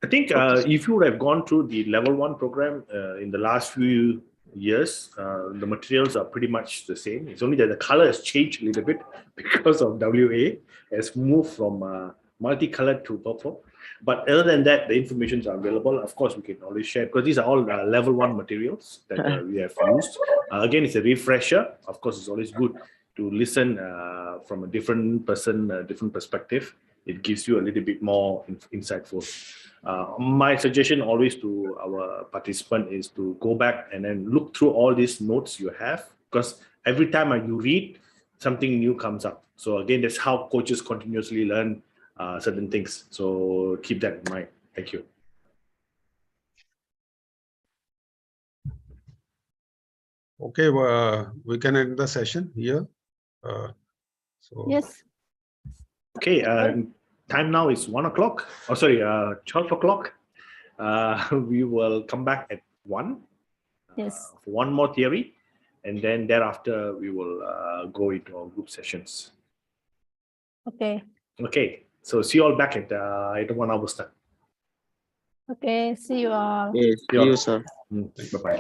I think if you would have gone through the level 1 program in the last few years, the materials are pretty much the same. It's only that the color has changed a little bit because of WA has moved from multicolored to purple. But other than that, the informations are available. Of course, we can always share because these are all level 1 materials that we have used. Again, it's a refresher. Of course, it's always good to listen from a different person, a different perspective. It gives you a little bit more insightful. My suggestion always to our participant is to go back and then look through all these notes you have, because every time you read, something new comes up. So again, that's how coaches continuously learn certain things. So keep that in mind. Thank you. Okay, we can end the session here. So Yes. Okay, time now is 1 o'clock. Oh, sorry, 12 o'clock. We will come back at 1 Yes. for one more theory, and then thereafter we will go into our group sessions. Okay. Okay, so see you all back at 1 hour's time. Okay. See you all. Yes, Yeah. you, sir. Bye-bye.